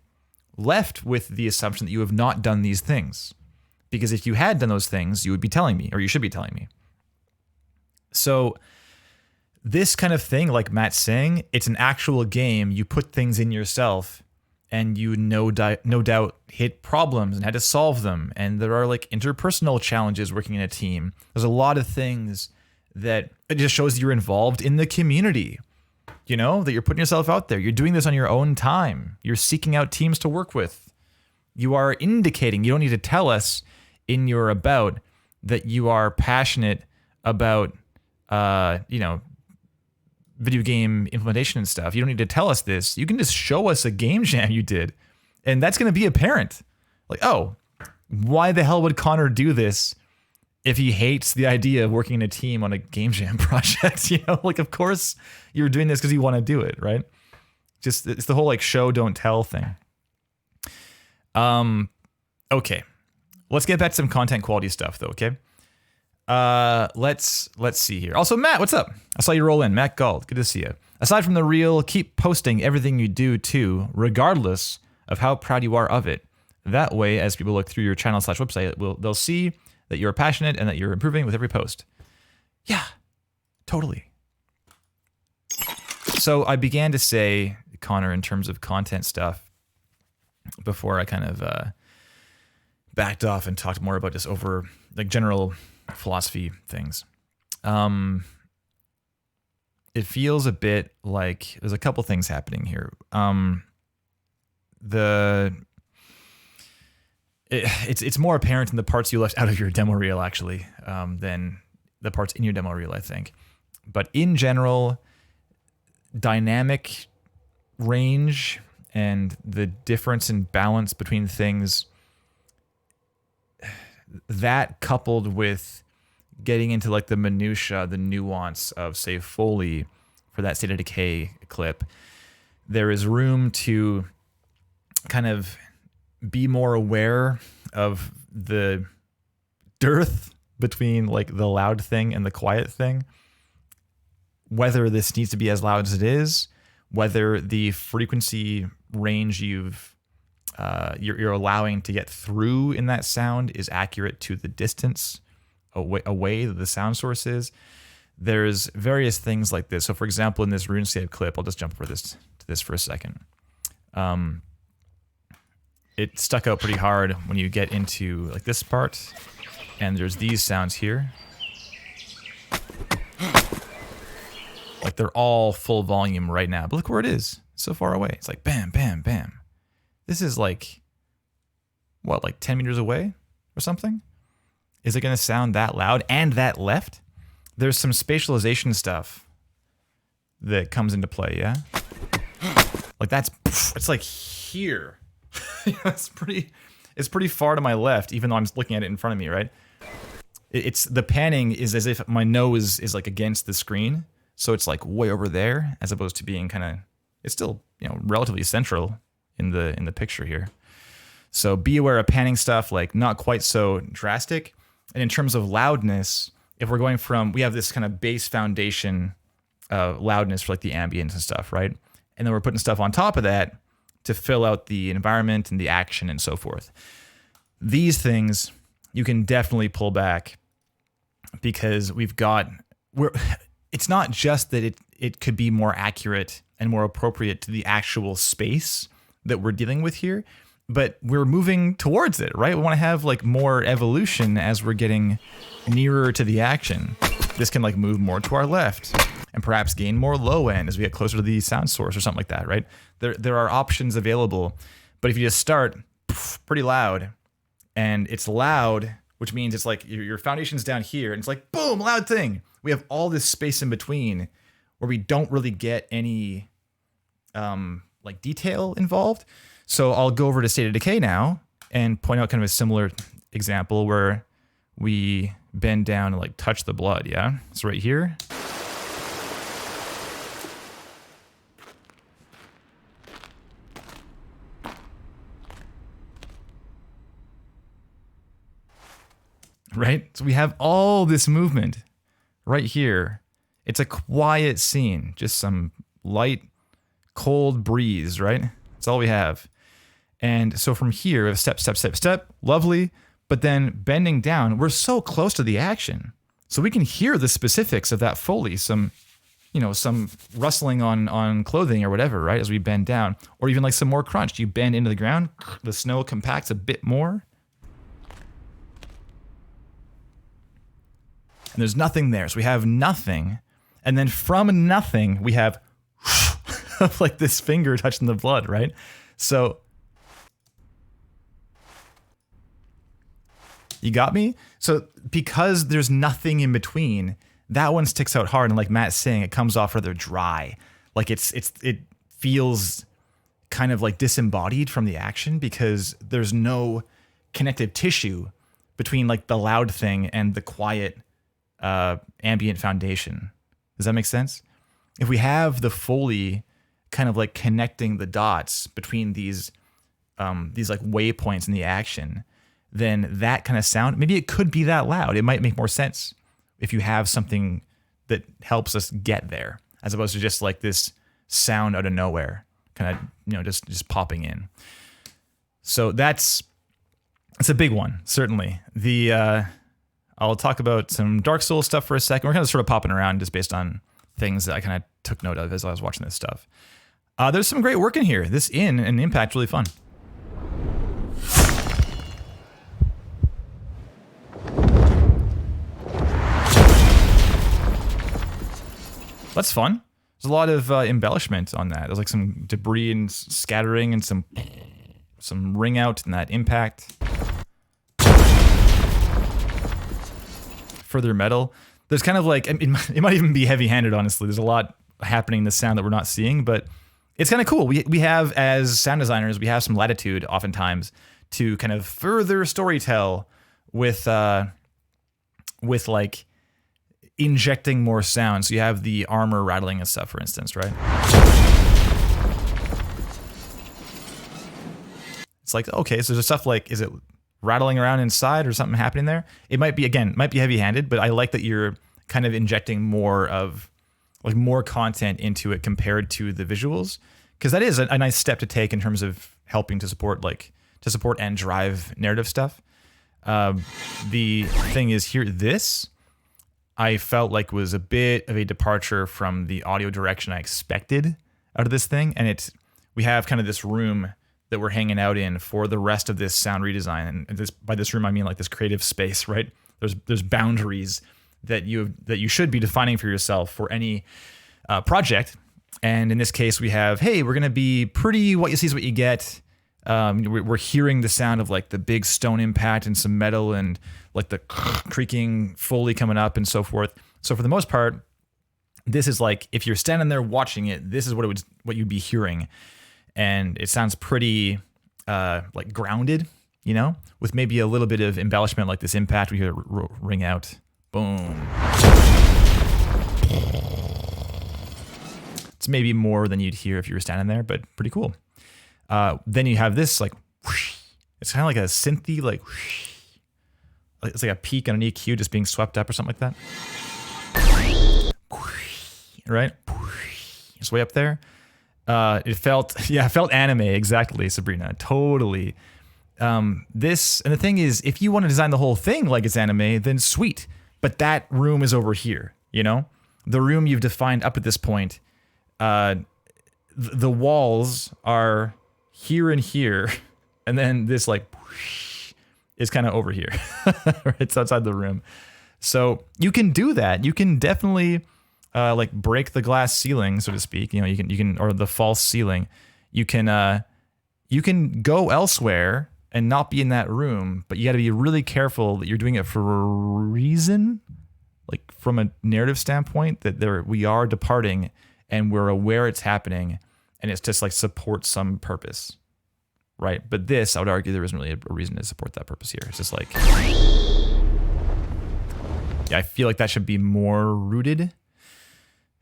left with the assumption that you have not done these things. Because if you had done those things, you would be telling me, or you should be telling me. So this kind of thing, like Matt's saying, it's an actual game. You put things in yourself and you no doubt hit problems and had to solve them. And there are like interpersonal challenges working in a team. There's a lot of things that it just shows you're involved in the community. You know, that you're putting yourself out there. You're doing this on your own time. You're seeking out teams to work with. You are indicating, you don't need to tell us in your about that you are passionate about, video game implementation and stuff. You don't need to tell us this. You can just show us a game jam you did, and that's going to be apparent. Like, oh, why the hell would Connor do this if he hates the idea of working in a team on a game jam project? You know, like, of course you're doing this because you want to do it, right? Just, it's the whole like show, don't tell thing. Okay. Let's get back to some content quality stuff though, okay? Let's see here. Also, Matt, what's up? I saw you roll in. Matt Gald, good to see you. Aside from the reel, keep posting everything you do too, regardless of how proud you are of it. That way, as people look through your channel/website, they'll see that you're passionate and that you're improving with every post. Yeah, totally. So I began to say, Connor, in terms of content stuff, before I kind of backed off and talked more about just over like general philosophy things. It feels a bit like there's a couple things happening here. It's more apparent in the parts you left out of your demo reel actually than the parts in your demo reel, I think. But in general, dynamic range and the difference in balance between things, that coupled with getting into like the minutia, the nuance of, say, Foley for that State of Decay clip, there is room to kind of be more aware of the dearth between like the loud thing and the quiet thing, whether this needs to be as loud as it is, whether the frequency range you're allowing to get through in that sound is accurate to the distance away that the sound source is. There's various things like this. So for example, in this RuneScape clip, I'll just jump to this for a second. It stuck out pretty hard when you get into like this part, and there's these sounds here. Like they're all full volume right now, but look where it is. It's so far away. It's like bam, bam, bam. This is like, what, like 10 meters away or something? Is it going to sound that loud and that left? There's some spatialization stuff that comes into play, yeah? Like it's like here. It's pretty far to my left, even though I'm looking at it in front of me, right? It's the panning is as if my nose is like against the screen, so it's like way over there, as opposed to being kind of, it's still, you know, relatively central in the picture here. So be aware of panning stuff, like not quite so drastic. And in terms of loudness, if we're going from, we have this kind of base foundation loudness for like the ambience and stuff, right? And then we're putting stuff on top of that to fill out the environment and the action and so forth. These things you can definitely pull back, because it's not just that it could be more accurate and more appropriate to the actual space that we're dealing with here, but we're moving towards it, right? We want to have like more evolution as we're getting nearer to the action. This can like move more to our left and perhaps gain more low end as we get closer to the sound source or something like that, right? There are options available, but if you just start pretty loud, and it's loud, which means it's like your foundation's down here, and it's like, boom, loud thing. We have all this space in between where we don't really get any like detail involved. So I'll go over to State of Decay now and point out kind of a similar example where we bend down and like touch the blood, yeah? So right here. Right? So we have all this movement right here. It's a quiet scene, just some light, cold breeze, right? That's all we have. And so from here, we have step, step, step, step, lovely. But then bending down, we're so close to the action. So we can hear the specifics of that Foley, some rustling on clothing or whatever, right? As we bend down, or even like some more crunch. You bend into the ground, the snow compacts a bit more. And there's nothing there. So we have nothing. And then from nothing, we have like this finger touching the blood, right? So you got me? So because there's nothing in between, that one sticks out hard. And like Matt's saying, it comes off rather dry. Like it feels kind of like disembodied from the action, because there's no connective tissue between like the loud thing and the quiet ambient foundation. Does that make sense? If we have the Foley kind of like connecting the dots between these like waypoints in the action, then that kind of sound, maybe it could be that loud. It might make more sense if you have something that helps us get there, as opposed to just like this sound out of nowhere, kind of, you know, just popping in. So it's a big one, certainly. I'll talk about some Dark Souls stuff for a second. We're kind of sort of popping around just based on things that I kind of took note of as I was watching this stuff. There's some great work in here. This in and Impact, really fun. That's fun. There's a lot of embellishment on that. There's like some debris and scattering and some ring out in that impact. Further metal. There's kind of like, it might even be heavy-handed, honestly. There's a lot happening in the sound that we're not seeing, but it's kind of cool. We have, as sound designers, we have some latitude oftentimes to kind of further storytell with like injecting more sound. So you have the armor rattling and stuff, for instance, right? It's like, okay, so there's stuff like, is it rattling around inside or something happening there? It might be heavy-handed, but I like that you're kind of injecting more content into it compared to the visuals, because that is a nice step to take in terms of helping to support and drive narrative stuff. The thing is here, this I felt like was a bit of a departure from the audio direction I expected out of this thing, and we have kind of this room that we're hanging out in for the rest of this sound redesign. And by this room, I mean like this creative space, right? There's boundaries that you should be defining for yourself for any project. And in this case, we have, hey, we're gonna be pretty. What you see is what you get. We're hearing the sound of like the big stone impact and some metal and like the creaking Foley coming up and so forth. So for the most part, this is like, if you're standing there watching it, this is what you'd be hearing. And it sounds pretty like grounded, you know, with maybe a little bit of embellishment like this impact. We hear it ring out. Boom. It's maybe more than you'd hear if you were standing there, but pretty cool. Then you have this like, whoosh. It's kind of like a synthy, like, whoosh. It's like a peak and an EQ just being swept up or something like that. Right? It's way up there. It felt anime, exactly, Sabrina. Totally. This, and the thing is, if you want to design the whole thing like it's anime, then sweet. But that room is over here, you know? The room you've defined up at this point, the walls are here and here, and then this like is kind of over here. It's outside the room. So you can do that. You can definitely like break the glass ceiling, so to speak. You know, you can or the false ceiling. You can go elsewhere and not be in that room, but you got to be really careful that you're doing it for a reason, like from a narrative standpoint, that we are departing and we're aware it's happening, and it's just like supports some purpose, right? But this, I would argue, there isn't really a reason to support that purpose here. It's just like, yeah, I feel like that should be more rooted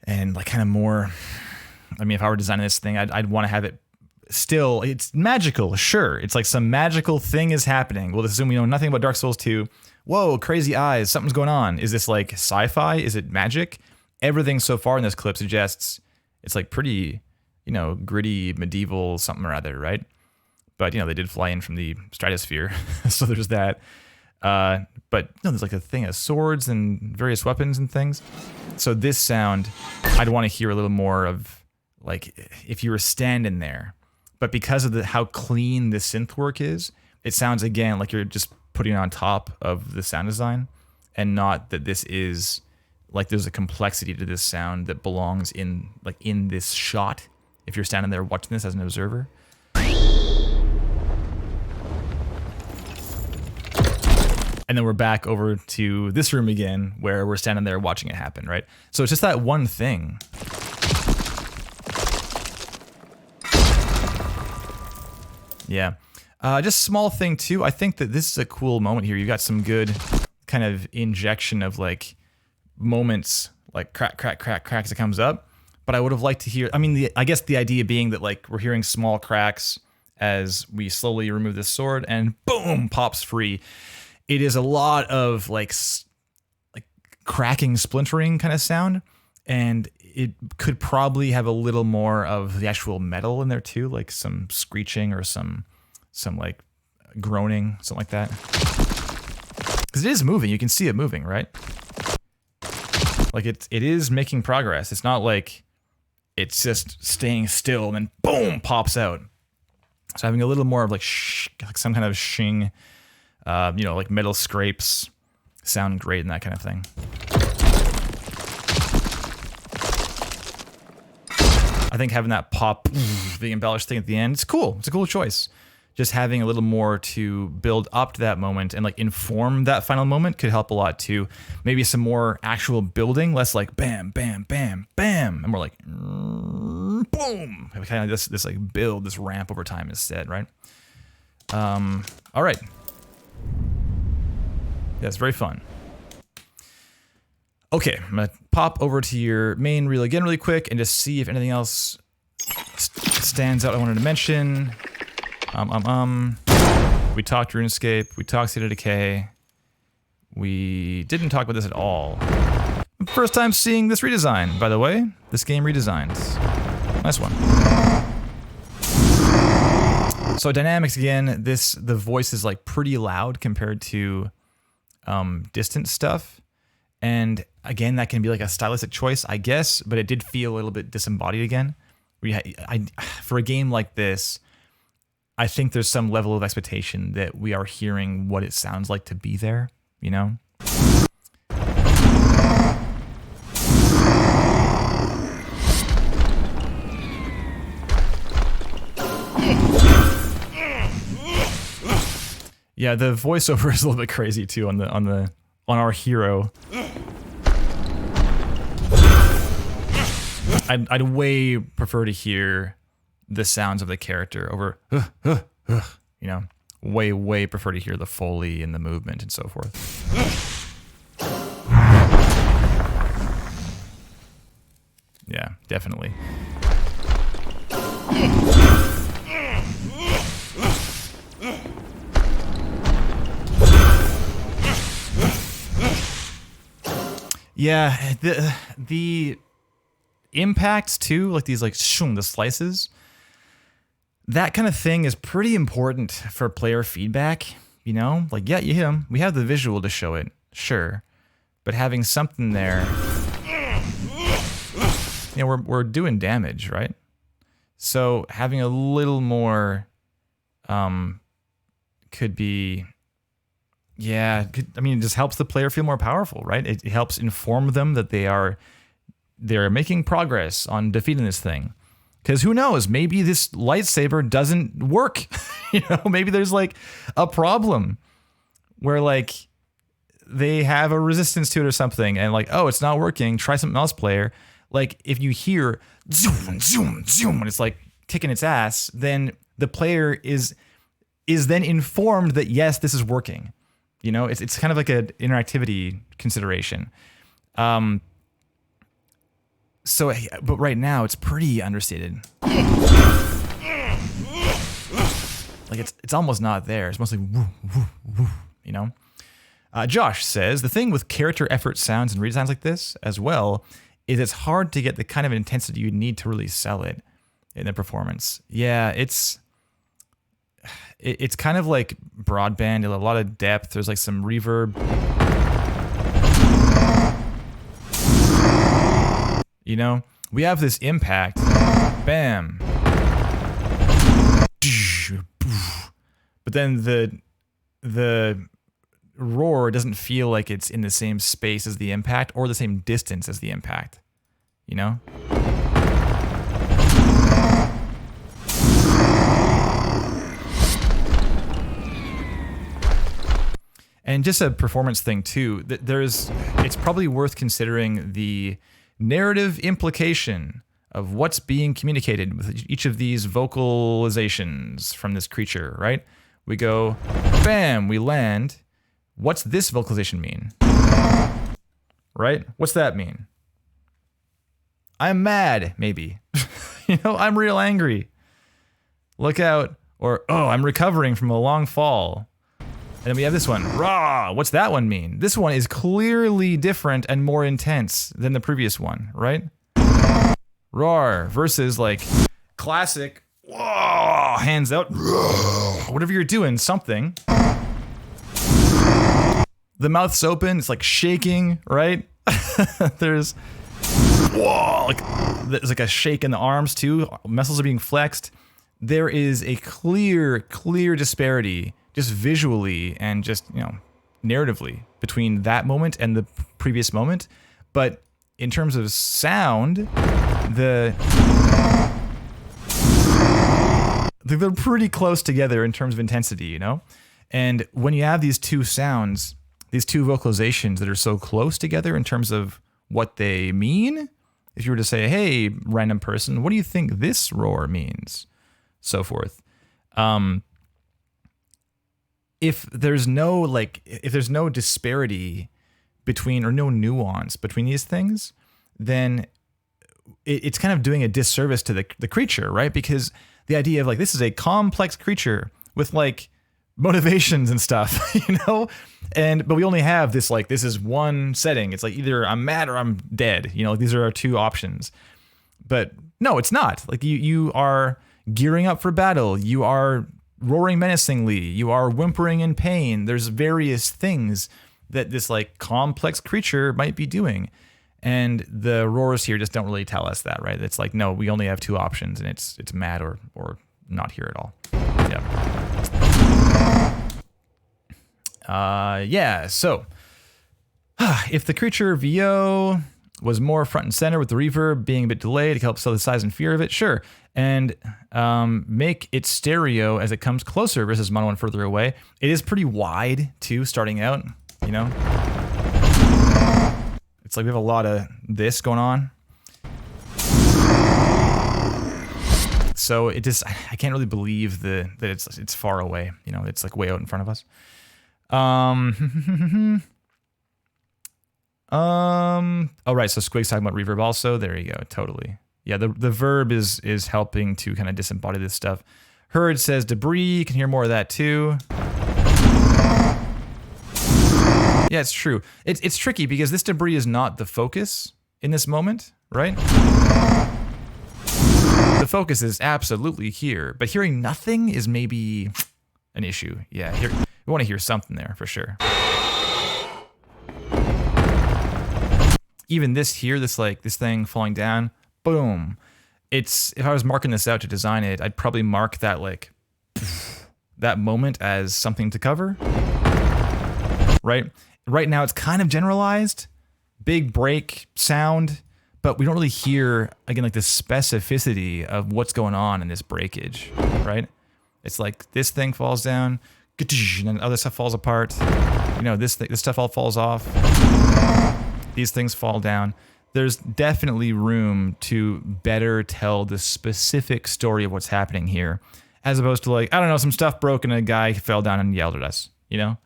and like kind of more. I mean, if I were designing this thing, I'd want to have it. Still, it's magical, sure. It's like some magical thing is happening. We'll assume we know nothing about Dark Souls 2. Whoa, crazy eyes, something's going on. Is this like sci-fi? Is it magic? Everything so far in this clip suggests it's like pretty, you know, gritty, medieval, something or other, right? But, you know, they did fly in from the stratosphere, so there's that. But, you know, there's like a thing of swords and various weapons and things. So this sound, I'd want to hear a little more of, like, if you were standing there. But because of how clean the synth work is, it sounds, again, like you're just putting it on top of the sound design, and not that this is, like, there's a complexity to this sound that belongs in, like, in this shot, if you're standing there watching this as an observer. And then we're back over to this room again, where we're standing there watching it happen, right? So it's just that one thing. Yeah. Just small thing too. I think that this is a cool moment here. You got some good kind of injection of like moments, like crack, crack, crack, crack as it comes up. But I would have liked to hear, I mean, I guess the idea being that like we're hearing small cracks as we slowly remove this sword and boom, pops free. It is a lot of like cracking, splintering kind of sound. And it could probably have a little more of the actual metal in there too, like some screeching or some like groaning, something like that. Because it is moving, you can see it moving, right? Like it is making progress. It's not like it's just staying still and then boom, pops out. So having a little more of like like some kind of shing, you know, like metal scrapes sound great and that kind of thing. I think having that pop, the embellished thing at the end, it's cool. It's a cool choice. Just having a little more to build up to that moment and like inform that final moment could help a lot too. Maybe some more actual building, less like bam, bam, bam, bam, and more like boom. Kind of this like build, this ramp over time instead, right? All right. Yeah, it's very fun. Okay, I'm gonna pop over to your main reel again really quick and just see if anything else stands out I wanted to mention. We talked RuneScape, we talked State of Decay. We didn't talk about this at all. First time seeing this redesign, by the way. This game redesigned. Nice one. So dynamics again, the voice is like pretty loud compared to distant stuff. And again, that can be like a stylistic choice, I guess, but it did feel a little bit disembodied again. For a game like this, I think there's some level of expectation that we are hearing what it sounds like to be there, you know? Yeah, the voiceover is a little bit crazy too on our hero. I'd way prefer to hear the sounds of the character over, you know, way prefer to hear the Foley and the movement and so forth. Yeah, definitely. Yeah, the impacts too, like these like shoom, the slices, that kind of thing is pretty important for player feedback, you know? Like, yeah, you hit him. We have the visual to show it, sure. But having something there, you know, we're doing damage, right? So having a little more could be, yeah, I mean, it just helps the player feel more powerful, right? It helps inform them that they're making progress on defeating this thing. Because who knows, maybe this lightsaber doesn't work. You know, maybe there's like a problem where like they have a resistance to it or something, and like, oh, it's not working, try something else, player. Like if you hear zoom, zoom, zoom, and it's like kicking its ass, then the player is then informed that yes, this is working. You know, it's kind of like an interactivity consideration. So, but right now it's pretty understated. Like it's almost not there. It's mostly woo, woo, woo, you know? Josh says, the thing with character effort sounds and redesigns like this as well is it's hard to get the kind of intensity you need to really sell it in the performance. Yeah, it's kind of like broadband, a lot of depth. There's like some reverb. You know, we have this impact, bam. But then the roar doesn't feel like it's in the same space as the impact or the same distance as the impact, you know? And just a performance thing too, it's probably worth considering the narrative implication of what's being communicated with each of these vocalizations from this creature, right? We go, bam, we land. What's this vocalization mean? Right? What's that mean? I'm mad, maybe. You know, I'm real angry. Look out. Or, oh, I'm recovering from a long fall. And then we have this one, raw. What's that one mean? This one is clearly different and more intense than the previous one, right? Roar versus like classic, whoa, hands out, whatever you're doing, something. The mouth's open, it's like shaking, right? There's, whoa, there's like a shake in the arms too. Muscles are being flexed. There is a clear disparity, just visually and just, you know, narratively between that moment and the previous moment. But in terms of sound, they're pretty close together in terms of intensity, you know? And when you have these two sounds, these two vocalizations that are so close together in terms of what they mean, if you were to say, hey, random person, what do you think this roar means? So forth. If there's no disparity between, or no nuance between these things, then it's kind of doing a disservice to the creature, right? Because the idea of like, this is a complex creature with like motivations and stuff, you know? But we only have this, like, this is one setting. It's like either I'm mad or I'm dead, you know, these are our two options. But no, it's not. Like you are gearing up for battle. You are roaring menacingly. You are whimpering in pain. There's various things that this like complex creature might be doing. And the roars here just don't really tell us that, right? It's like, no, we only have two options, and it's mad or not here at all. Yeah. So if the creature VO was more front and center with the reverb being a bit delayed, it helps sell the size and fear of it, sure. And make it stereo as it comes closer versus mono and further away. It is pretty wide too, starting out, you know? It's like we have a lot of this going on. So it just, I can't really believe that it's far away. You know, it's like way out in front of us. Oh, right. So Squig's talking about reverb also. There you go. Totally. Yeah, the verb is helping to kind of disembody this stuff. Hurd says debris. You can hear more of that too. Yeah, it's true. It's tricky because this debris is not the focus in this moment, right? The focus is absolutely here, but hearing nothing is maybe an issue. Yeah, we want to hear something there for sure. Even this here, this thing falling down, boom. If I was marking this out to design it, I'd probably mark that that moment as something to cover, right? Right now it's kind of generalized, big break sound, but we don't really hear, again, like the specificity of what's going on in this breakage, right? It's like this thing falls down, and then other stuff falls apart. You know, this stuff all falls off. These things fall down. There's definitely room to better tell the specific story of what's happening here, as opposed to like, I don't know, some stuff broke and a guy fell down and yelled at us, you know?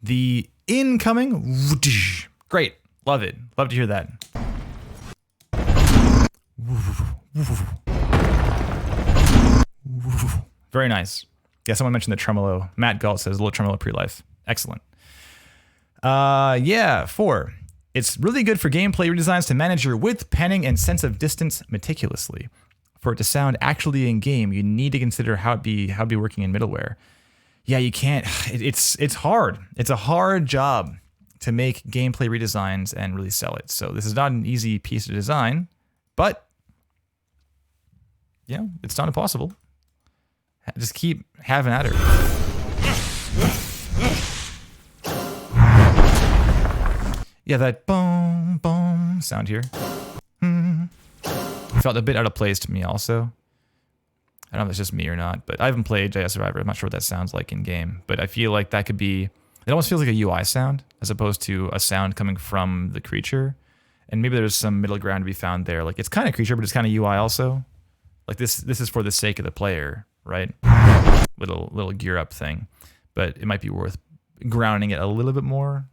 The incoming, great, love it. Love to hear that. Very nice. Yeah, someone mentioned the tremolo. Matt Galt says a little tremolo pre-life. Excellent. Yeah, 4. It's really good for gameplay redesigns to manage your width, panning, and sense of distance meticulously. For it to sound actually in game, you need to consider how it'd be working in middleware. Yeah, you can't. It's hard. It's a hard job to make gameplay redesigns and really sell it. So this is not an easy piece of design, but yeah, it's not impossible. Just keep having at her. Yeah, that boom, boom sound here. Felt a bit out of place to me also. I don't know if it's just me or not, but I haven't played JS Survivor. I'm not sure what that sounds like in game, but I feel like that could be, it almost feels like a UI sound as opposed to a sound coming from the creature. And maybe there's some middle ground to be found there. Like it's kind of creature, but it's kind of UI also. Like this is for the sake of the player, right? Little gear up thing, but it might be worth grounding it a little bit more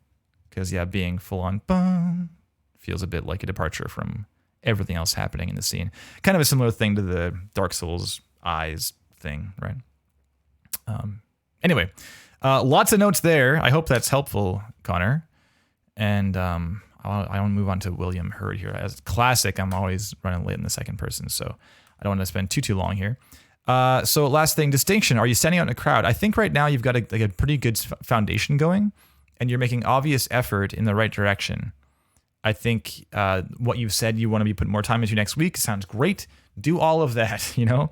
because yeah, being full on boom feels a bit like a departure from everything else happening in the scene. Kind of a similar thing to the Dark Souls eyes thing, right? Anyway, lots of notes there. I hope that's helpful, Connor. And I want to move on to William Hurd here. As classic, I'm always running late in the second person, so I don't want to spend too long here. So last thing, distinction. Are you standing out in a crowd? I think right now you've got a pretty good foundation going, and you're making obvious effort in the right direction. I think what you've said you want to be putting more time into next week sounds great. Do all of that, you know?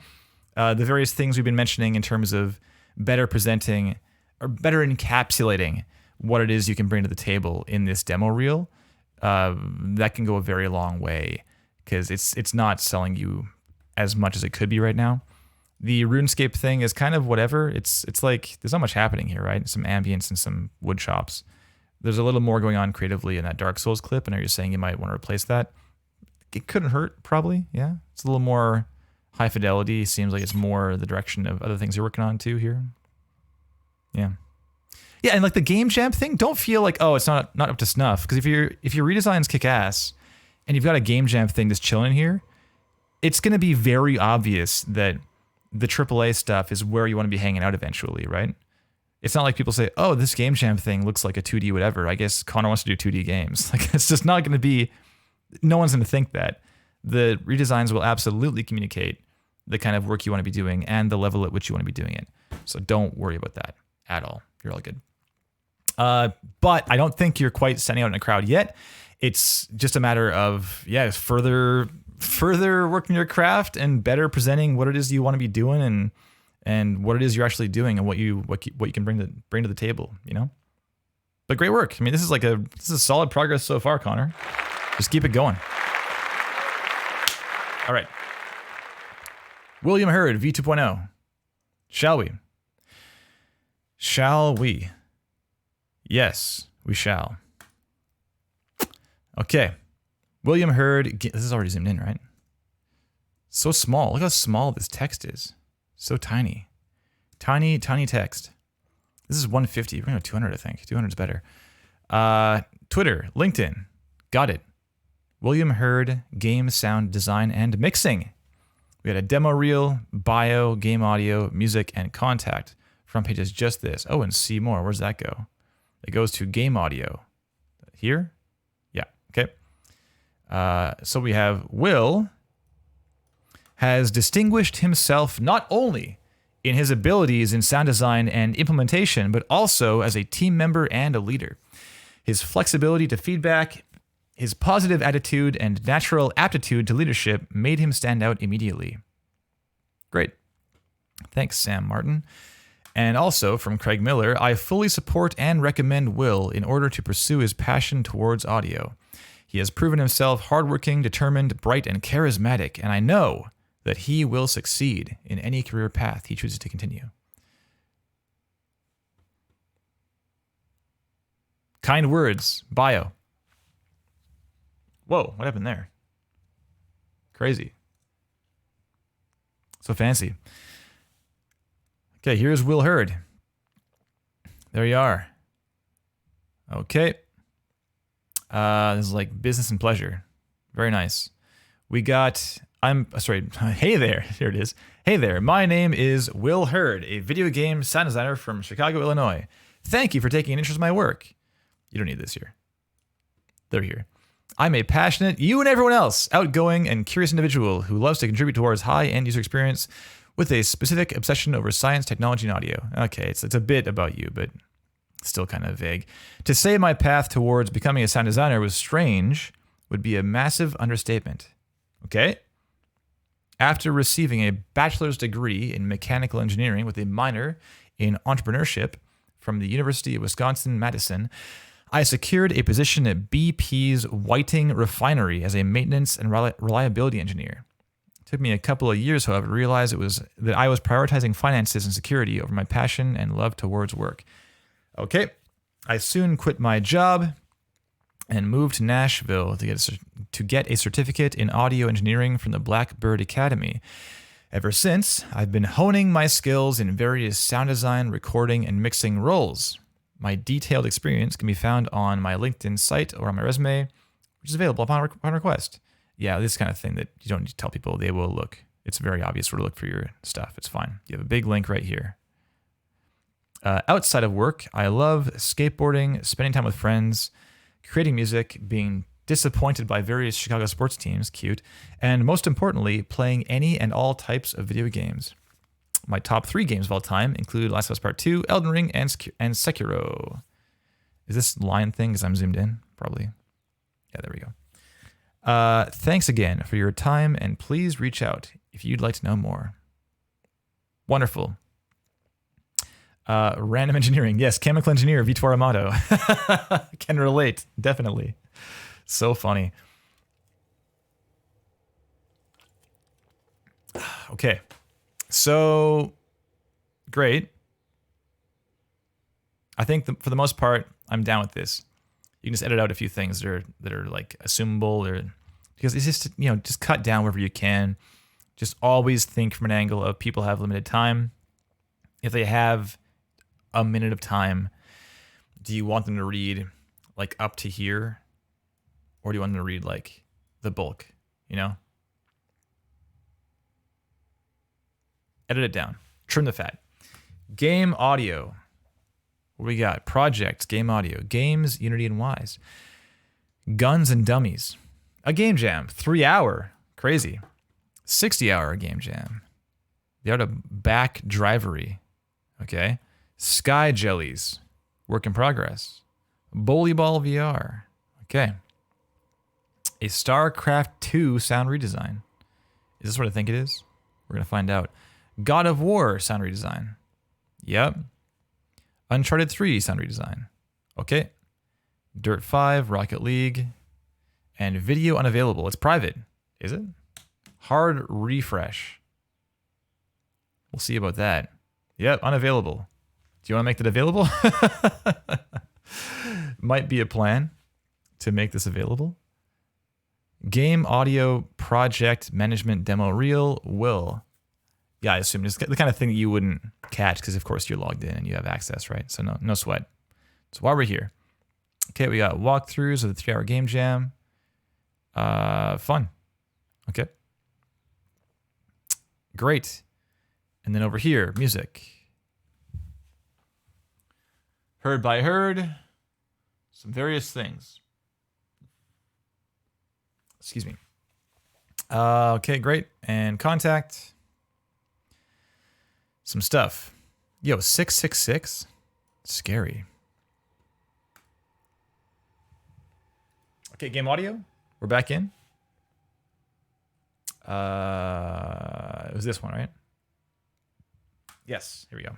The various things we've been mentioning in terms of better presenting or better encapsulating what it is you can bring to the table in this demo reel, that can go a very long way because it's not selling you as much as it could be right now. The RuneScape thing is kind of whatever. It's like there's not much happening here, right? Some ambience and some wood chops. There's a little more going on creatively in that Dark Souls clip. I know you're saying you might want to replace that. It couldn't hurt, probably. Yeah, it's a little more high fidelity. Seems like it's more the direction of other things you're working on too here. Yeah, yeah, and like the game jam thing, don't feel like it's not up to snuff. Because if your redesigns kick ass, and you've got a game jam thing just chilling here, it's going to be very obvious that the AAA stuff is where you want to be hanging out eventually, right? It's not like people say, oh, this game jam thing looks like a 2D whatever. I guess Connor wants to do 2D games. Like, it's just not going to be, no one's going to think that. The redesigns will absolutely communicate the kind of work you want to be doing and the level at which you want to be doing it. So don't worry about that at all. You're all good. But I don't think you're quite standing out in a crowd yet. It's just a matter of, further working your craft and better presenting what it is you want to be doing and what it is you're actually doing and what you can bring to the table, you know? But great work. I mean, this is solid progress so far, Connor. Just keep it going. All right. William Hurd, V2.0. Shall we? Shall we? Yes, we shall. Okay. William Hurd. This is already zoomed in, right? So small. Look how small this text is. So tiny. Tiny, tiny text. This is 150. We're going to 200, I think. 200 is better. Twitter, LinkedIn. Got it. William Hurd, game, sound, design, and mixing. We had a demo reel, bio, game audio, music, and contact. Front page is just this. Oh, and see more. Where's that go? It goes to game audio. Here? Yeah, okay. So we have Will has distinguished himself not only in his abilities in sound design and implementation, but also as a team member and a leader. His flexibility to feedback, his positive attitude, and natural aptitude to leadership made him stand out immediately. Great. Thanks, Sam Martin. And also from Craig Miller, I fully support and recommend Will in order to pursue his passion towards audio. He has proven himself hardworking, determined, bright, and charismatic, and I know that he will succeed in any career path he chooses to continue. Kind words, bio. Whoa, what happened there? Crazy. So fancy. Okay, here's Will Hurd. There you are. Okay. This is like business and pleasure. Very nice. We got... Hey there. Here it is. Hey there. My name is Will Hurd, a video game sound designer from Chicago, Illinois. Thank you for taking an interest in my work. You don't need this here. They're here. I'm a passionate, you and everyone else, outgoing and curious individual who loves to contribute towards high-end user experience with a specific obsession over science, technology, and audio. Okay, it's a bit about you, but still kind of vague. To say my path towards becoming a sound designer was strange would be a massive understatement. Okay? After receiving a bachelor's degree in mechanical engineering with a minor in entrepreneurship from the University of Wisconsin-Madison, I secured a position at BP's Whiting Refinery as a maintenance and reliability engineer. It took me a couple of years, however, to realize that I was prioritizing finances and security over my passion and love towards work. Okay, I soon quit my job and moved to Nashville to get a certificate in audio engineering from the Blackbird Academy. Ever since, I've been honing my skills in various sound design, recording, and mixing roles. My detailed experience can be found on my LinkedIn site or on my resume, which is available upon request. Yeah, this kind of thing that you don't need to tell people. They will look. It's very obvious where to look for your stuff. It's fine. You have a big link right here. Outside of work, I love skateboarding, spending time with friends, creating music, being disappointed by various Chicago sports teams, cute, and most importantly, playing any and all types of video games. My top 3 games of all time include Last of Us Part 2, Elden Ring, and Sekiro. Is this line thing because I'm zoomed in? Probably. Yeah, there we go. Thanks again for your time, and please reach out if you'd like to know more. Wonderful. Random engineering. Yes, chemical engineer, Vitor Amato. Can relate, definitely. So funny. Okay. So, great. I think for the most part, I'm down with this. You can just edit out a few things that are like assumable, or because it's just, just cut down wherever you can. Just always think from an angle of people have limited time. If they have a minute of time, do you want them to read like up to here, or do you want them to read like the bulk? Edit it down. Trim the fat. Game audio. What we got? Projects, game audio. Games, Unity and Wise. Guns and Dummies. A game jam. 3-hour. Crazy. 60-hour game jam. The Art of Back Drivery. Okay. Sky Jellies. Work in progress. Volleyball VR. Okay. A StarCraft 2 sound redesign. Is this what I think it is? We're going to find out. God of War sound redesign. Yep. Uncharted 3 sound redesign. Okay. Dirt 5, Rocket League. And video unavailable. It's private. Is it? Hard refresh. We'll see about that. Yep, unavailable. Do you want to make that available? Might be a plan to make this available. Game audio project management demo reel. Will. Yeah, I assume it's the kind of thing that you wouldn't catch because, of course, you're logged in and you have access, right? So no sweat. So while we're here, okay, we got walkthroughs of the 3-hour game jam. Fun. Okay. Great. And then over here, music. Hurd by Hurd. Some various things. Excuse me. Okay, great. And contact. Some stuff. Yo, 666. Scary. Okay, game audio. We're back in. It was this one, right? Yes, here we go.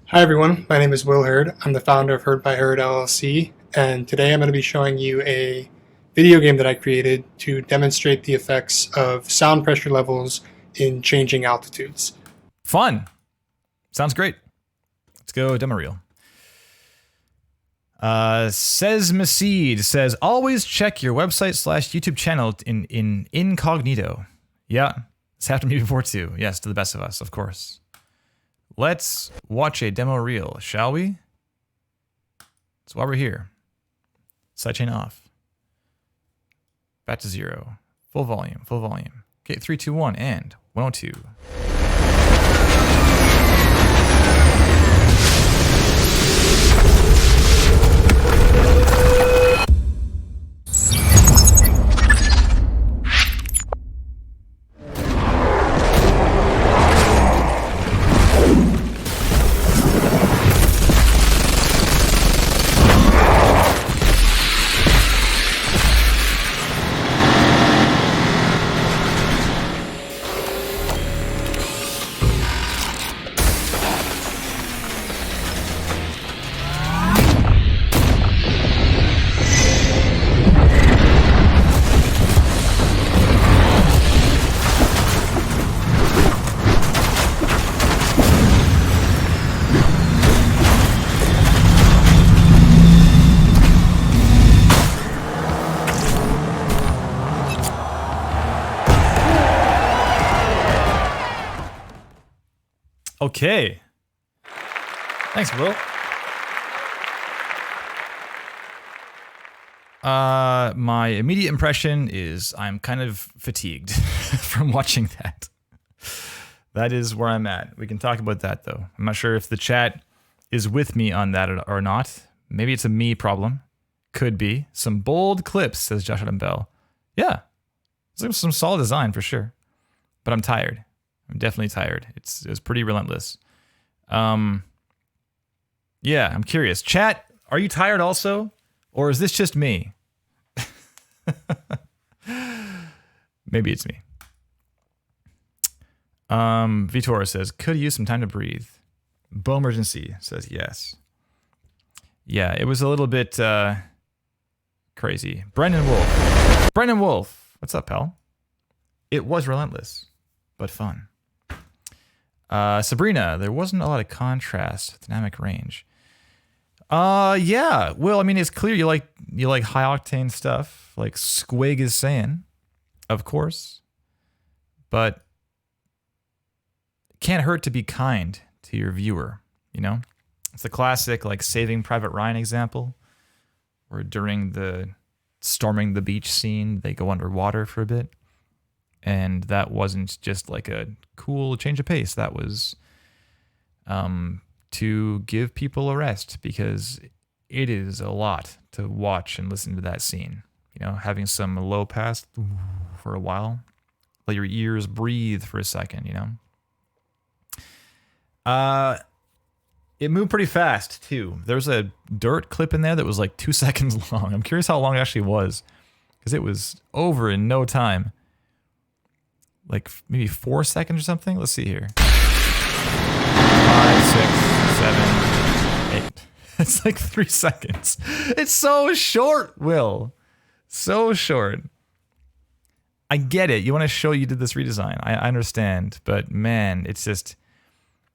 Hi everyone, my name is Will Hurd. I'm the founder of Hurd by Hurd LLC, and today I'm going to be showing you a video game that I created to demonstrate the effects of sound pressure levels in changing altitudes.
Fun. Sounds great. Let's go demo reel. Says Maseed says, always check your website / YouTube channel in incognito. Yeah, it's happened to me before too. Yes, to the best of us, of course. Let's watch a demo reel, shall we? So while we're here, sidechain off. Back to 0. Full volume, full volume. Okay, 3, 2, 1, and 102. Okay. Thanks, Will. My immediate impression is I'm kind of fatigued from watching that. That is where I'm at. We can talk about that, though. I'm not sure if the chat is with me on that or not. Maybe it's a me problem. Could be. Some bold clips, says Josh Adam Bell. Yeah. It's some solid design for sure. But I'm tired. I'm definitely tired. It's pretty relentless. Yeah, I'm curious. Chat, are you tired also? Or is this just me? Maybe it's me. Vitor says, could use some time to breathe. Bow Emergency says yes. Yeah, it was a little bit crazy. Brendan Wolf. What's up, pal? It was relentless, but fun. Sabrina, there wasn't a lot of contrast with dynamic range. Yeah. Well, I mean, it's clear you like high octane stuff, like Squig is saying, of course. But it can't hurt to be kind to your viewer, you know? It's the classic like Saving Private Ryan example, where during the storming the beach scene, they go underwater for a bit. And that wasn't just like a cool change of pace. That was to give people a rest, because it is a lot to watch and listen to that scene. You know, having some low pass for a while, let your ears breathe for a second, you know. It moved pretty fast too. There's a dirt clip in there that was like 2 seconds long. I'm curious how long it actually was, because it was over in no time. Like maybe 4 seconds or something. Let's see here. 5, 6, 7, 8. It's like 3 seconds. It's so short, Will. So short. I get it. You want to show you did this redesign. I understand, but man, it's just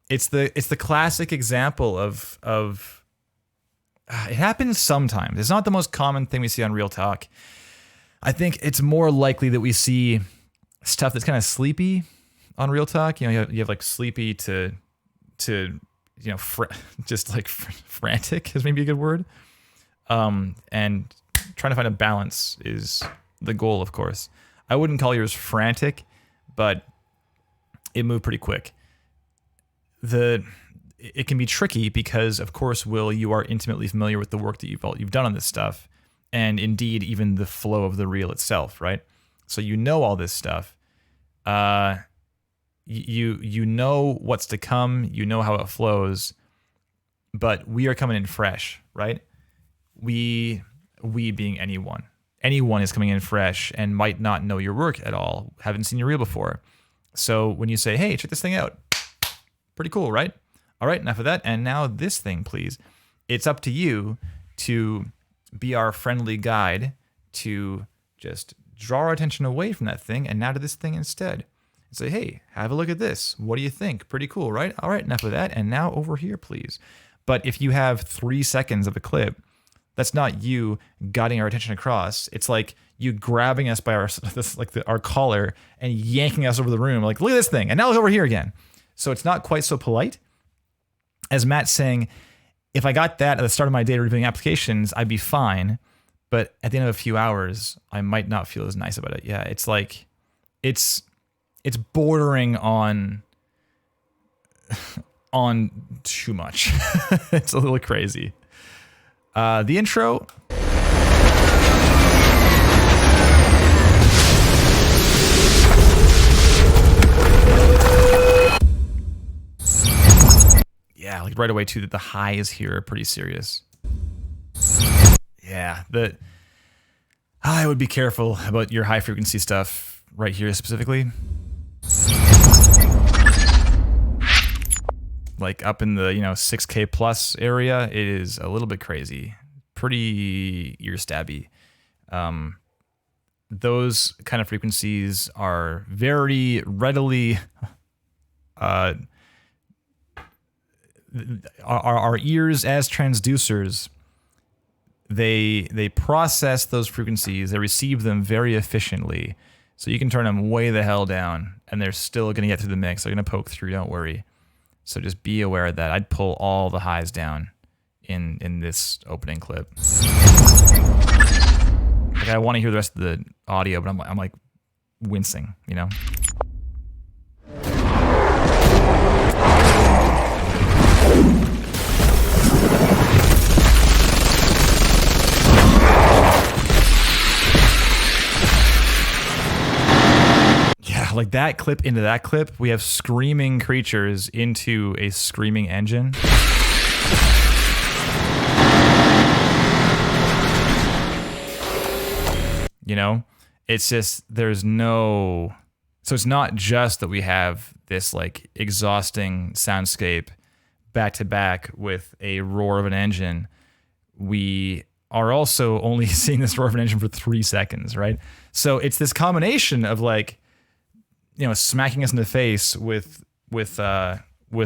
it's the classic example of it happens sometimes. It's not the most common thing we see on Real Talk. I think it's more likely that we see stuff that's kind of sleepy on Real Talk. You know, you have like sleepy to you know, just like frantic is maybe a good word. And trying to find a balance is the goal, of course. I wouldn't call yours frantic, but it moved pretty quick. It can be tricky because, of course, Will, you are intimately familiar with the work that you've done on this stuff, and indeed even the flow of the reel itself, right? So you know all this stuff. You know what's to come. You know how it flows, but we are coming in fresh, right? We being anyone is coming in fresh and might not know your work at all, haven't seen your reel before. So when you say, hey, check this thing out, pretty cool, right? All right, enough of that. And now this thing, please. It's up to you to be our friendly guide to just draw our attention away from that thing and now to this thing instead. And say, hey, have a look at this. What do you think? Pretty cool, right? All right, enough of that. And now over here, please. But if you have 3 seconds of a clip, that's not you guiding our attention across. It's like you grabbing us by our collar and yanking us over the room. Like, look at this thing. And now look over here again. So it's not quite so polite. As Matt's saying, if I got that at the start of my day reviewing applications, I'd be fine. But at the end of a few hours, I might not feel as nice about it. Yeah, it's like, it's bordering on too much. It's a little crazy. The intro. Yeah, like right away too, that the highs here are pretty serious. Yeah, I would be careful about your high frequency stuff right here specifically. Like up in the 6K plus area, it is a little bit crazy, pretty ear stabby. Those kind of frequencies are very readily our ears as transducers. They process those frequencies, they receive them very efficiently, so you can turn them way the hell down, and they're still going to get through the mix. They're going to poke through. Don't worry. So just be aware of that. I'd pull all the highs down in this opening clip. Like, I want to hear the rest of the audio, but I'm like wincing, you know? Yeah, like that clip into that clip, we have screaming creatures into a screaming engine. You know, it's just, there's no, so it's not just that we have this like exhausting soundscape back to back with a roar of an engine. We are also only seeing this roar of an engine for 3 seconds, right? So it's this combination of like, smacking us in the face with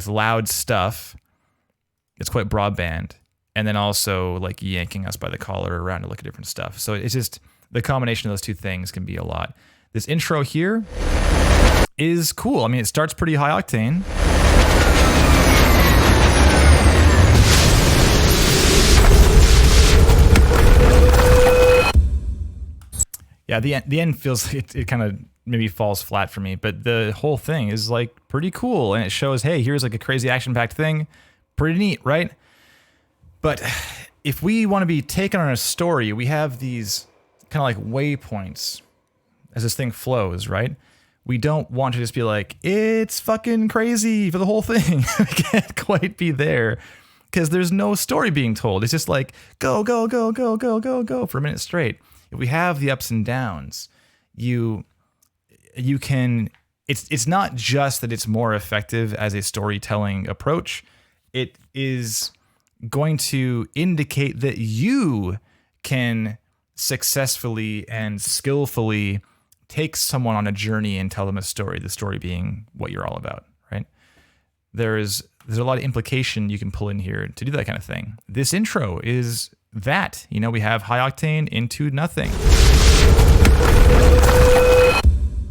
loud stuff. It's quite broadband, and then also like yanking us by the collar around to look at different stuff. So it's just the combination of those two things can be a lot. This intro here is cool. I mean, it starts pretty high octane. Yeah, the end feels, it kind of maybe falls flat for me, but the whole thing is like pretty cool, and it shows, hey, here's like a crazy action-packed thing. Pretty neat, right? But if we want to be taken on a story, we have these kind of like waypoints as this thing flows, right? We don't want to just be like, it's fucking crazy for the whole thing. We can't quite be there because there's no story being told. It's just like, go, go, go, go, go, go, go for a minute straight. If we have the ups and downs, you can, it's not just that it's more effective as a storytelling approach. It is going to indicate that you can successfully and skillfully take someone on a journey and tell them a story, the story being what you're all about, right? There's a lot of implication you can pull in here to do that kind of thing. This intro is that. You know, we have high octane into nothing.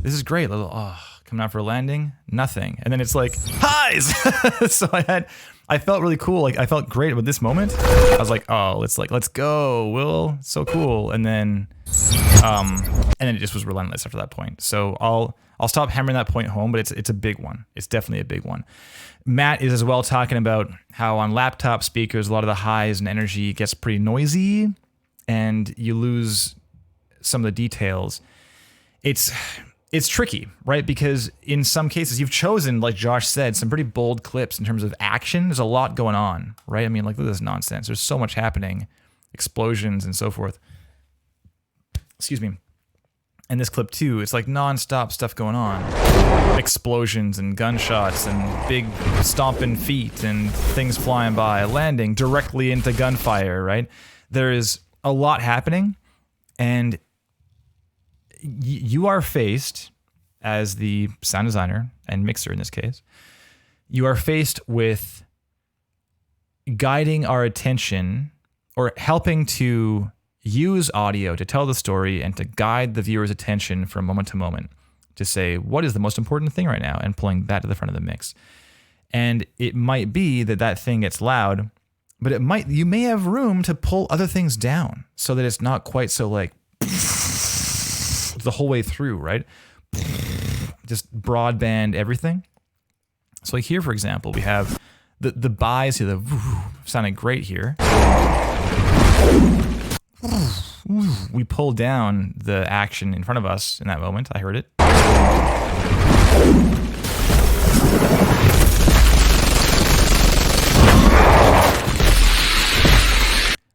This is great. Little, coming out for a landing, nothing. And then it's like, highs! So I felt really cool. Like, I felt great with this moment. I was like, oh, let's go, Will. So cool. And then it just was relentless after that point. So I'll stop hammering that point home, but it's a big one. It's definitely a big one. Matt is as well talking about how on laptop speakers, a lot of the highs and energy gets pretty noisy and you lose some of the details. It's tricky, right? Because in some cases you've chosen, like Josh said, some pretty bold clips in terms of action. There's a lot going on, right? I mean, like, look at this nonsense. There's so much happening, explosions and so forth. Excuse me. And this clip too, it's like non-stop stuff going on. Explosions and gunshots and big stomping feet and things flying by, landing directly into gunfire, right? There is a lot happening, and you are faced, as the sound designer and mixer in this case, you are faced with guiding our attention or helping to use audio to tell the story and to guide the viewer's attention from moment to moment to say, what is the most important thing right now? And pulling that to the front of the mix. And it might be that thing gets loud, but you may have room to pull other things down so that it's not quite so like the whole way through, right? Just broadband everything. So like here, for example, we have the buys here, sounding great here. We pull down the action in front of us in that moment. I heard it.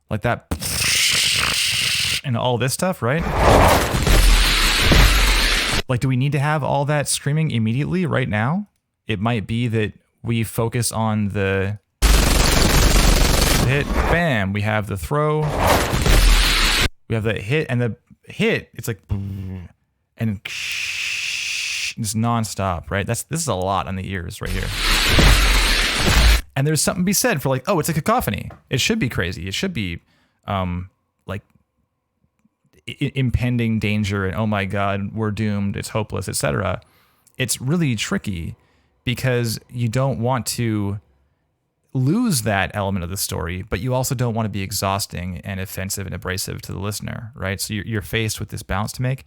Like that. And all this stuff, right? Like, do we need to have all that screaming immediately right now? It might be that we focus on the hit, bam, we have the throw, we have the hit, and the hit, it's like, and just nonstop, right? This is a lot on the ears right here. And there's something to be said for like, oh, it's a cacophony. It should be crazy. It should be like impending danger and oh my God, we're doomed, it's hopeless, etc. It's really tricky because you don't want to lose that element of the story, but you also don't want to be exhausting and offensive and abrasive to the listener, right? So you're faced with this balance to make.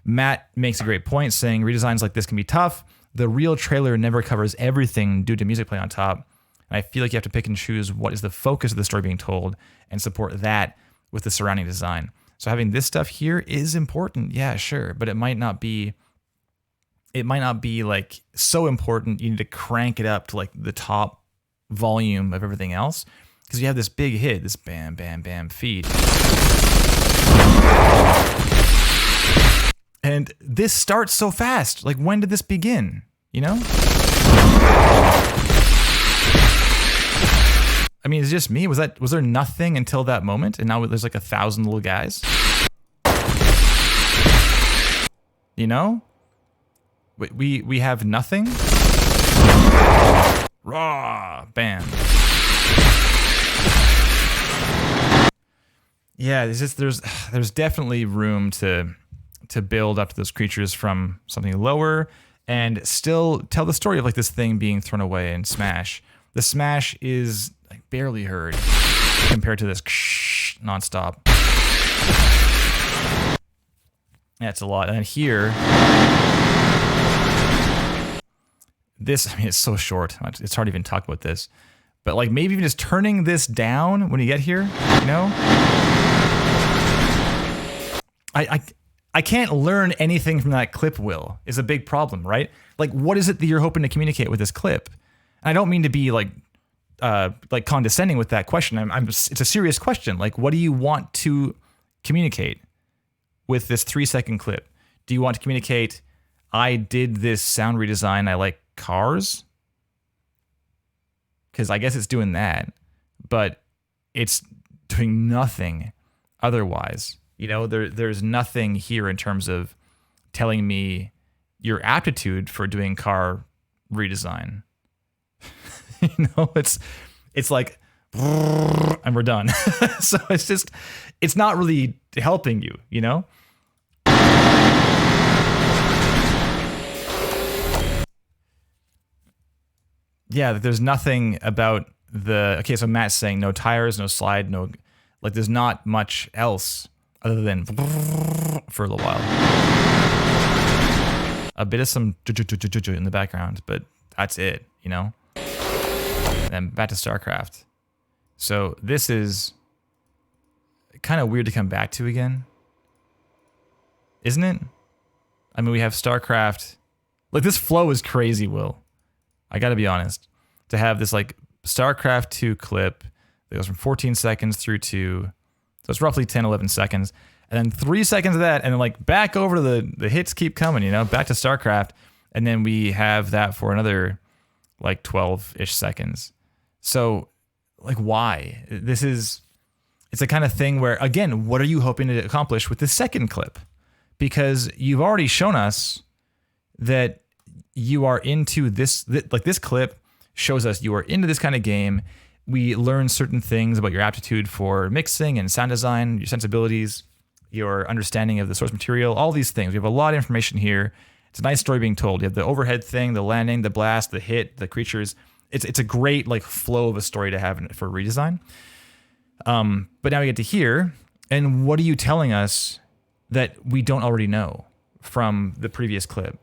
Matt makes a great point saying redesigns like this can be tough. The real trailer never covers everything due to music play on top. And I feel like you have to pick and choose what is the focus of the story being told and support that with the surrounding design. So having this stuff here is important, yeah, sure, but it might not be like so important you need to crank it up to like the top volume of everything else because you have this big hit, this bam, bam, bam feed. And this starts so fast. Like, when did this begin? You know? I mean, is it just me? Was there nothing until that moment, and now there's like 1,000 little guys? You know? We have nothing. Raw, bam. Yeah, there's definitely room to build up to those creatures from something lower and still tell the story of like this thing being thrown away and smash. The smash is like barely heard compared to this nonstop. That's a lot. And here, this, I mean, it's so short. It's hard to even talk about this. But like maybe even just turning this down when you get here, you know? I can't learn anything from that clip, Will, is a big problem, right? Like, what is it that you're hoping to communicate with this clip? And I don't mean to be like condescending with that question. It's a serious question. Like, what do you want to communicate with this 3-second clip? Do you want to communicate, I did this sound redesign, I like cars? Because I guess it's doing that, but it's doing nothing otherwise. You know, there's nothing here in terms of telling me your aptitude for doing car redesign. You know, it's like and we're done. So it's not really helping you, you know? Yeah, there's nothing about okay, so Matt's saying no tires, no slide, no, like there's not much else other than for a little while. A bit of some in the background, but that's it, you know? And then back to StarCraft. So this is kind of weird to come back to again. Isn't it? I mean, we have StarCraft. Like, this flow is crazy, Will. I gotta be honest. To have this, like, StarCraft 2 clip that goes from 14 seconds through to, so it's roughly 10, 11 seconds. And then 3 seconds of that, and then, like, back over to the hits keep coming, you know? Back to StarCraft. And then we have that for another, like, 12-ish seconds. So, like, why? It's the kind of thing where, again, what are you hoping to accomplish with the second clip? Because you've already shown us that you are into this, like this clip shows us you are into this kind of game. We learn certain things about your aptitude for mixing and sound design, your sensibilities, your understanding of the source material, all these things. We have a lot of information here. It's a nice story being told. You have the overhead thing, the landing, the blast, the hit, the creatures. It's a great like flow of a story to have for redesign. But now we get to here, and what are you telling us that we don't already know from the previous clip?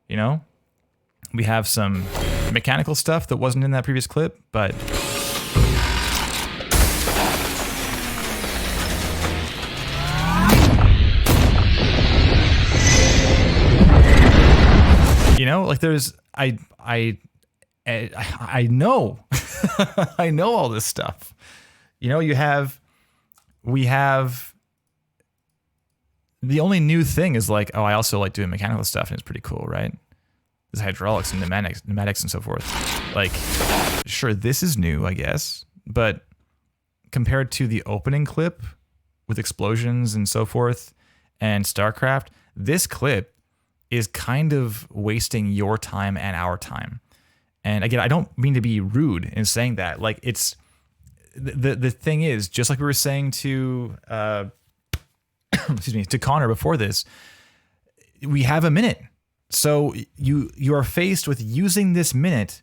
You know, we have some mechanical stuff that wasn't in that previous clip, but you know, like there's I know I know all this stuff. You know, we have the only new thing is like, oh, I also like doing mechanical stuff, and it's pretty cool, right? There's hydraulics and pneumatics and so forth. Like, sure, this is new, I guess, but compared to the opening clip with explosions and so forth and StarCraft, this clip is kind of wasting your time and our time. And again, I don't mean to be rude in saying that. Like, it's the thing is, just like we were saying to excuse me, to Connor before this, we have a minute. So you are faced with using this minute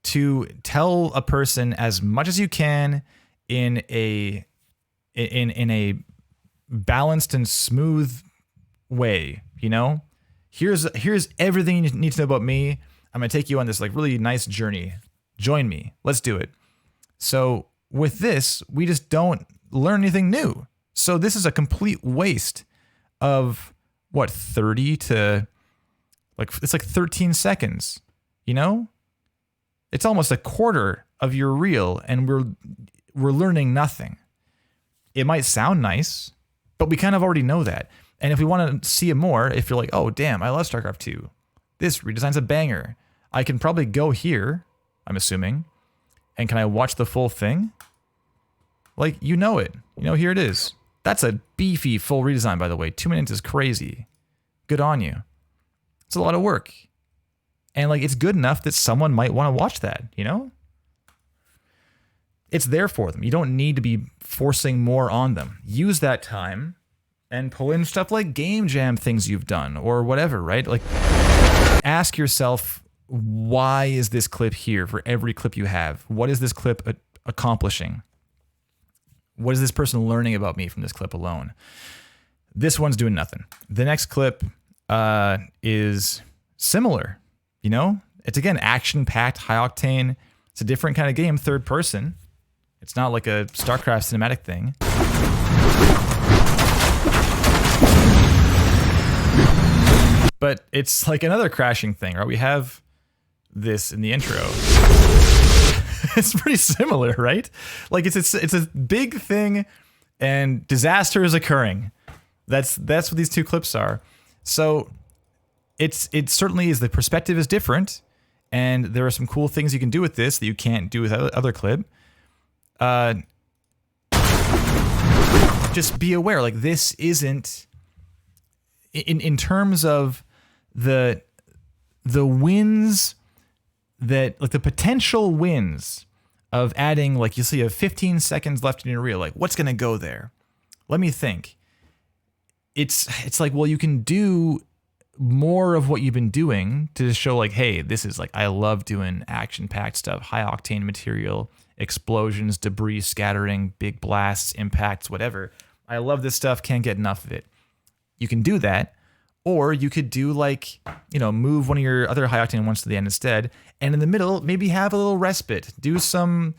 to tell a person as much as you can in a balanced and smooth way, you know? Here's everything you need to know about me. I'm going to take you on this like really nice journey. Join me. Let's do it. So with this, we just don't learn anything new. So this is a complete waste of what, 30 to like, it's like 13 seconds, you know? It's almost a quarter of your reel, and we're learning nothing. It might sound nice, but we kind of already know that. And if we want to see it more, if you're like, oh, damn, I love StarCraft 2. This redesign's a banger. I can probably go here, I'm assuming, and can I watch the full thing? Like, you know it. You know, here it is. That's a beefy full redesign, by the way. 2 minutes is crazy. Good on you. It's a lot of work. And, like, it's good enough that someone might want to watch that, you know? It's there for them. You don't need to be forcing more on them. Use that time and pull in stuff like game jam things you've done or whatever, right? Like, ask yourself, why is this clip here for every clip you have? What is this clip accomplishing? What is this person learning about me from this clip alone? This one's doing nothing. The next clip is similar, you know? It's, again, action-packed, high-octane. It's a different kind of game, third person. It's not like a StarCraft cinematic thing. But it's like another crashing thing, right? We have this in the intro. It's pretty similar, right? Like it's a big thing, and disaster is occurring. That's what these two clips are. So it certainly is, the perspective is different, and there are some cool things you can do with this that you can't do with other clip. Just be aware, like, this isn't in terms of the wins that, like, the potential wins of adding, like, you see you have 15 seconds left in your reel. Like, what's going to go there? Let me think. It's like, well, you can do more of what you've been doing to show like, hey, this is like, I love doing action-packed stuff, high octane material, explosions, debris scattering, big blasts, impacts, whatever. I love this stuff, can't get enough of it. You can do that, or you could do like, you know, move one of your other high octane ones to the end instead, and in the middle, maybe have a little respite, do some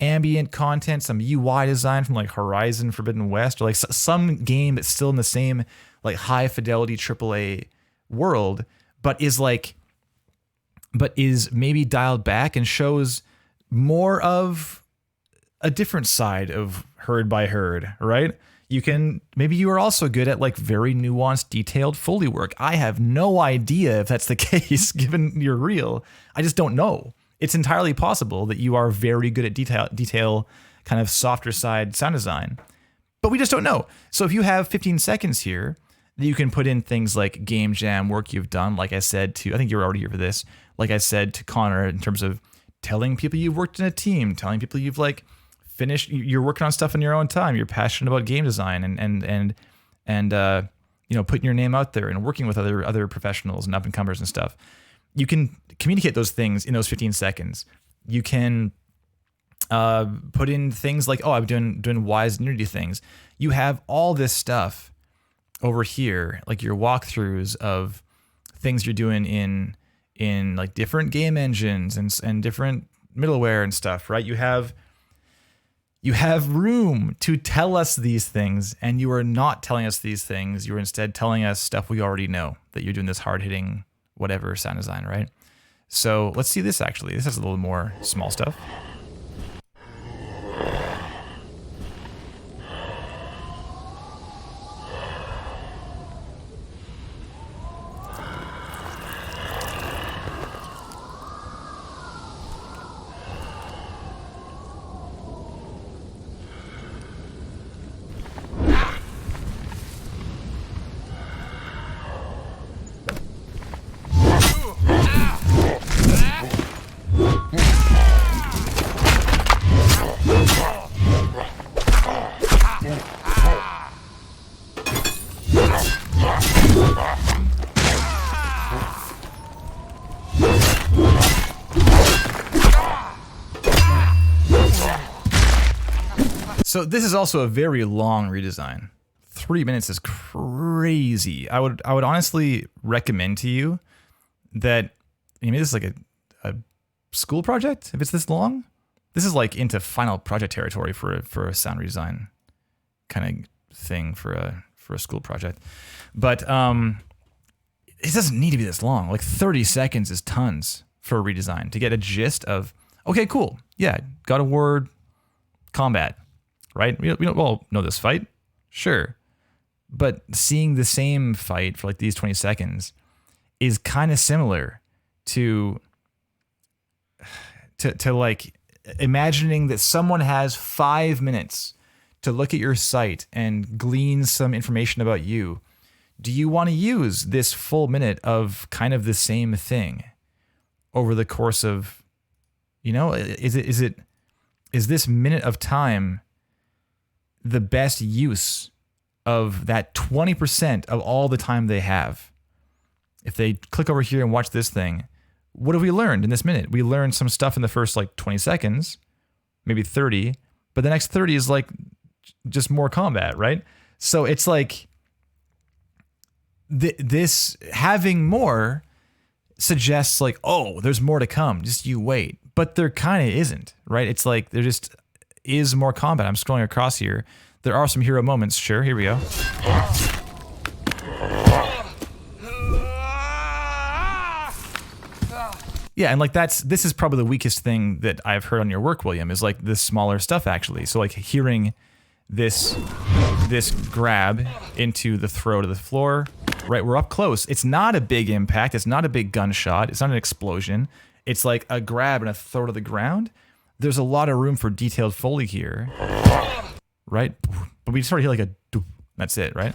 ambient content, some UI design from like Horizon Forbidden West, or like some game that's still in the same like high fidelity AAA world, but is maybe dialed back and shows more of a different side of Hurd by Hurd, right? Maybe you are also good at like very nuanced, detailed Foley work. I have no idea if that's the case given your reel. I just don't know. It's entirely possible that you are very good at detail, kind of softer side sound design, but we just don't know. So if you have 15 seconds here, that you can put in things like game jam work you've done, like I said I think you're already here for this, like I said to Connor, in terms of telling people you've worked in a team, telling people you've like finished, you're working on stuff in your own time, you're passionate about game design and you know, putting your name out there and working with other professionals and up and comers and stuff. You can communicate those things in those 15 seconds. You can put in things like, oh, I'm doing wise Unity things. You have all this stuff over here, like your walkthroughs of things you're doing in like different game engines and different middleware and stuff, right? You have room to tell us these things, and you are not telling us these things. You're instead telling us stuff we already know, that you're doing this hard-hitting whatever sound design, right? So let's see this actually. This has a little more small stuff. So this is also a very long redesign. 3 minutes is crazy. I would honestly recommend to you that, maybe this is like a school project if it's this long. This is like into final project territory for a sound redesign kind of thing for a school project. But it doesn't need to be this long. Like 30 seconds is tons for a redesign to get a gist of, okay, cool. Yeah, God of War combat. Right? We don't all know this fight. Sure. But seeing the same fight for like these 20 seconds is kind of similar to like imagining that someone has 5 minutes to look at your site and glean some information about you. Do you want to use this full minute of kind of the same thing over the course of, you know, is this minute of time the best use of that 20% of all the time they have? If they click over here and watch this thing, what have we learned in this minute? We learned some stuff in the first like 20 seconds, maybe 30, but the next 30 is like just more combat, right? So it's like this having more suggests like, oh, there's more to come, just you wait. But there kind of isn't, right? It's like there just is more combat. I'm scrolling across here. There are some hero moments. Sure, here we go. Yeah, and like this is probably the weakest thing that I've heard on your work, William, is like this smaller stuff actually. So like hearing this grab into the throw to the floor, right? We're up close. It's not a big impact. It's not a big gunshot. It's not an explosion. It's like a grab and a throw to the ground. There's a lot of room for detailed Foley here, right? But we sort of hear like a doop. That's it, right?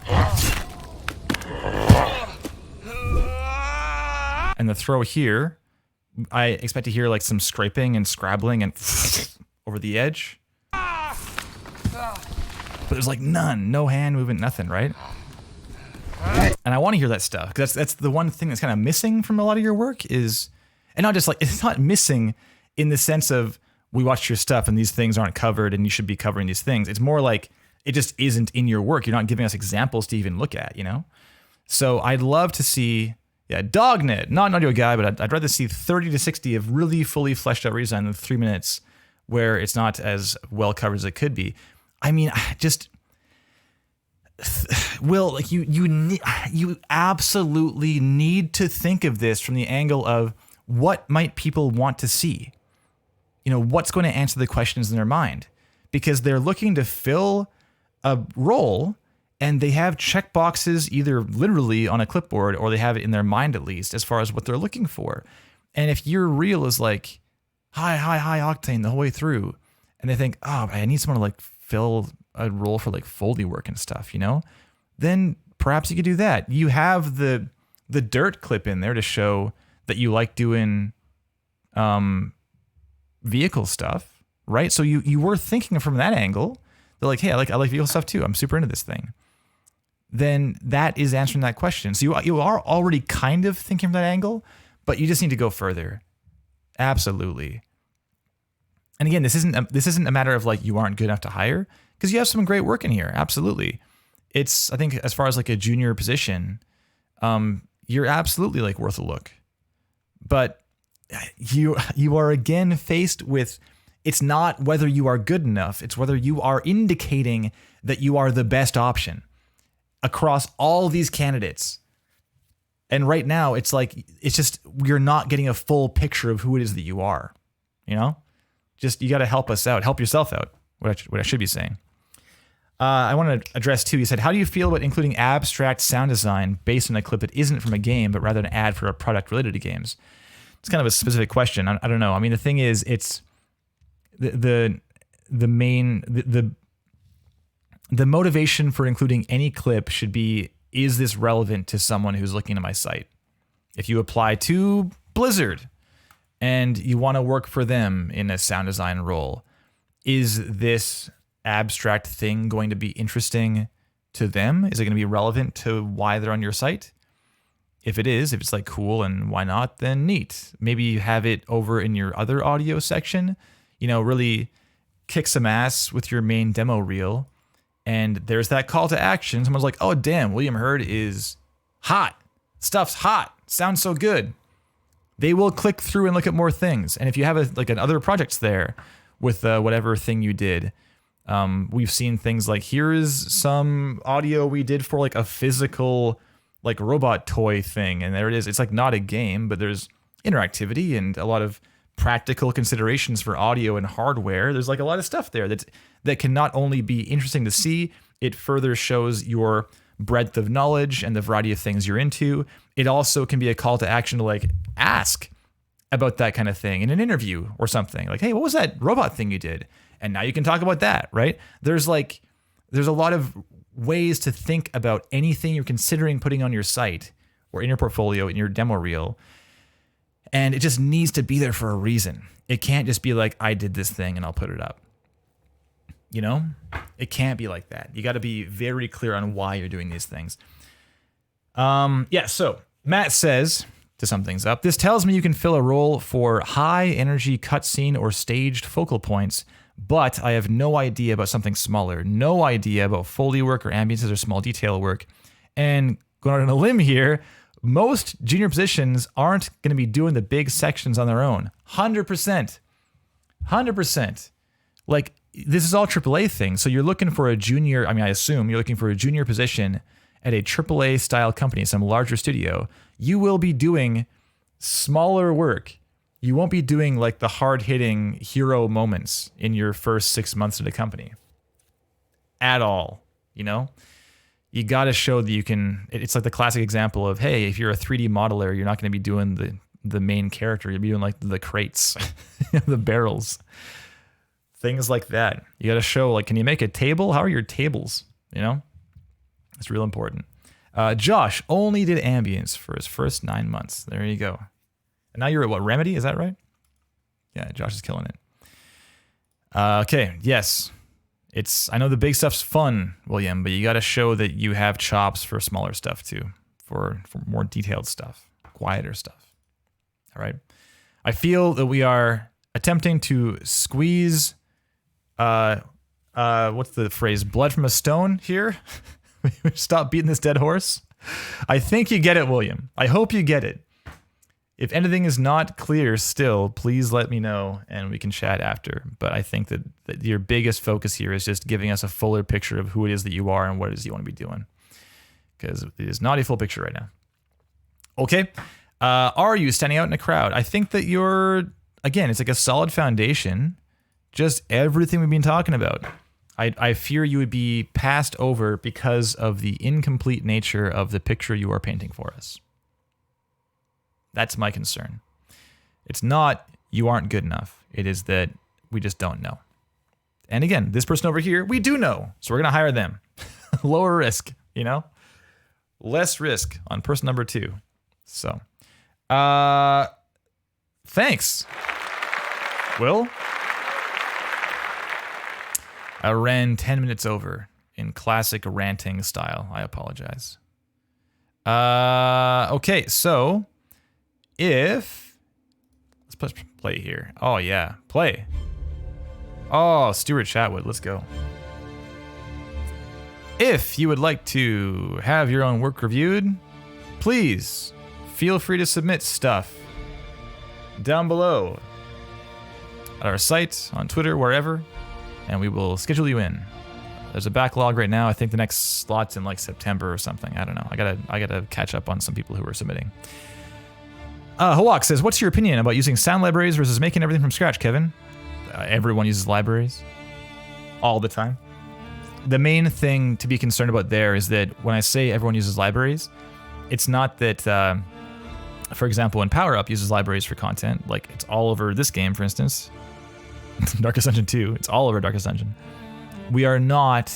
And the throw here, I expect to hear like some scraping and scrabbling and over the edge. But there's like no hand movement, nothing, right? And I want to hear that stuff because that's the one thing that's kind of missing from a lot of your work is, and not just like, it's not missing in the sense of we watched your stuff and these things aren't covered and you should be covering these things. It's more like it just isn't in your work. You're not giving us examples to even look at, you know? So I'd love to see, Dognet, not an audio guy, but I'd rather see 30 to 60 of really fully fleshed out redesign than 3 minutes where it's not as well covered as it could be. I mean, Will, like you absolutely need to think of this from the angle of what might people want to see? You know, what's going to answer the questions in their mind? Because they're looking to fill a role and they have checkboxes either literally on a clipboard or they have it in their mind at least as far as what they're looking for. And if your reel is like high octane the whole way through and they think, oh, I need someone to like fill a role for like Foley work and stuff, you know, then perhaps you could do that. You have the dirt clip in there to show that you like doing vehicle stuff, right? So you were thinking from that angle. They're like, hey, I like vehicle stuff too. I'm super into this thing. Then that is answering that question. So you are already kind of thinking from that angle, but you just need to go further. Absolutely. And again, this isn't a matter of like you aren't good enough to hire, because you have some great work in here. Absolutely. It's, I think, as far as like a junior position, you're absolutely like worth a look. But you are again faced with, it's not whether you are good enough, it's whether you are indicating that you are the best option across all these candidates. And right now it's like, it's just, we're not getting a full picture of who it is that you are, you know? Just, you got to help us out, help yourself out, what I should be saying. I want to address too, you said, how do you feel about including abstract sound design based on a clip that isn't from a game, but rather an ad for a product related to games? It's kind of a specific question. I don't know. I mean, the thing is, it's the motivation for including any clip should be, is this relevant to someone who's looking at my site? If you apply to Blizzard and you want to work for them in a sound design role, is this abstract thing going to be interesting to them? Is it going to be relevant to why they're on your site? If it is, if it's like cool and why not, then neat. Maybe you have it over in your other audio section, you know, really kick some ass with your main demo reel. And there's that call to action. Someone's like, oh, damn, William Hurd is hot. Stuff's hot. Sounds so good. They will click through and look at more things. And if you have other projects there with whatever thing you did, we've seen things like, here is some audio we did for like a physical like robot toy thing, and there it is. It's like not a game, but there's interactivity and a lot of practical considerations for audio and hardware. There's like a lot of stuff there that can not only be interesting to see, it further shows your breadth of knowledge and the variety of things you're into. It also can be a call to action to like ask about that kind of thing in an interview or something. Like, hey, what was that robot thing you did? And now you can talk about that, right? There's a lot of ways to think about anything you're considering putting on your site or in your portfolio, in your demo reel. And it just needs to be there for a reason. It can't just be like, I did this thing and I'll put it up. You know? It can't be like that. You got to be very clear on why you're doing these things. So Matt says, to sum things up, this tells me you can fill a role for high energy cutscene or staged focal points, but I have no idea about something smaller, no idea about Foley work or ambiences or small detail work. And going out on a limb here, most junior positions aren't going to be doing the big sections on their own. 100%. 100%. Like, this is all AAA things. So you're looking for a junior, I assume you're looking for a junior position at a AAA style company, some larger studio. You will be doing smaller work. You won't be doing like the hard-hitting hero moments in your first 6 months at a company at all, you know? You got to show that you can. It's like the classic example of, hey, if you're a 3D modeler, you're not going to be doing the main character. You'll be doing like the crates, the barrels, things like that. You got to show, like, can you make a table? How are your tables? You know? It's real important. Josh only did ambience for his first 9 months. There you go. And now you're at what, Remedy? Is that right? Yeah, Josh is killing it. Okay, yes. I know the big stuff's fun, William, but you got to show that you have chops for smaller stuff too, for more detailed stuff, quieter stuff. All right. I feel that we are attempting to squeeze, what's the phrase? Blood from a stone here. Stop beating this dead horse. I think you get it, William. I hope you get it. If anything is not clear still, please let me know and we can chat after. But I think that your biggest focus here is just giving us a fuller picture of who it is that you are and what it is you want to be doing. Because it is not a full picture right now. Okay. Are you standing out in a crowd? I think that again, it's like a solid foundation. Just everything we've been talking about. I fear you would be passed over because of the incomplete nature of the picture you are painting for us. That's my concern. It's not you aren't good enough. It is that we just don't know. And again, this person over here, we do know. So we're going to hire them. Lower risk, less risk on person number 2. So, thanks, Will. I ran 10 minutes over in classic ranting style. I apologize. Okay, so let's push play here. Oh yeah, play. Oh, Stuart Chatwood, let's go. If you would like to have your own work reviewed, please feel free to submit stuff down below at our site, on Twitter, wherever, and we will schedule you in. There's a backlog right now. I think the next slot's in like September or something. I don't know. I gotta catch up on some people who are submitting. Hawak says, what's your opinion about using sound libraries versus making everything from scratch, Kevin? Everyone uses libraries all the time. The main thing to be concerned about there is that when I say everyone uses libraries, it's not that, for example, when Power Up uses libraries for content, like it's all over this game, for instance, Darkest Dungeon 2, it's all over Darkest Dungeon. We are not,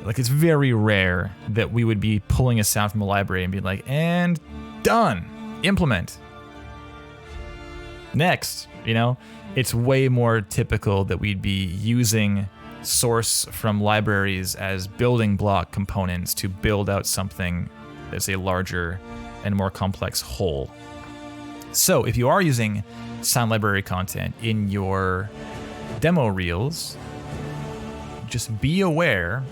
like it's very rare that we would be pulling a sound from a library and be like, and done. Implement. Next, it's way more typical that we'd be using source from libraries as building block components to build out something that's a larger and more complex whole. So if you are using sound library content in your demo reels, just be aware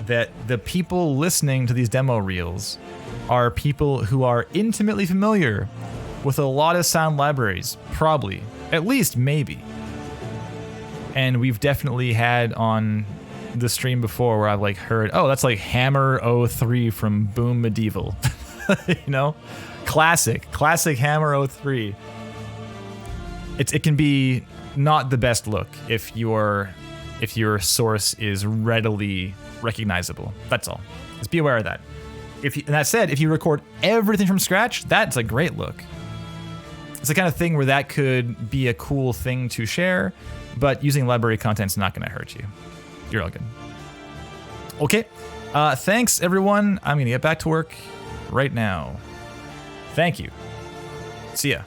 that the people listening to these demo reels are people who are intimately familiar with a lot of sound libraries, probably, at least maybe. And we've definitely had on the stream before where I've heard, oh, that's like Hammer 03 from Boom Medieval. Classic Hammer 03. It can be not the best look if your source is readily recognizable. That's all. Just be aware of that. And that said, if you record everything from scratch, that's a great look. It's the kind of thing where that could be a cool thing to share, but using library content's not going to hurt you. You're all good. Okay. Thanks, everyone. I'm going to get back to work right now. Thank you. See ya.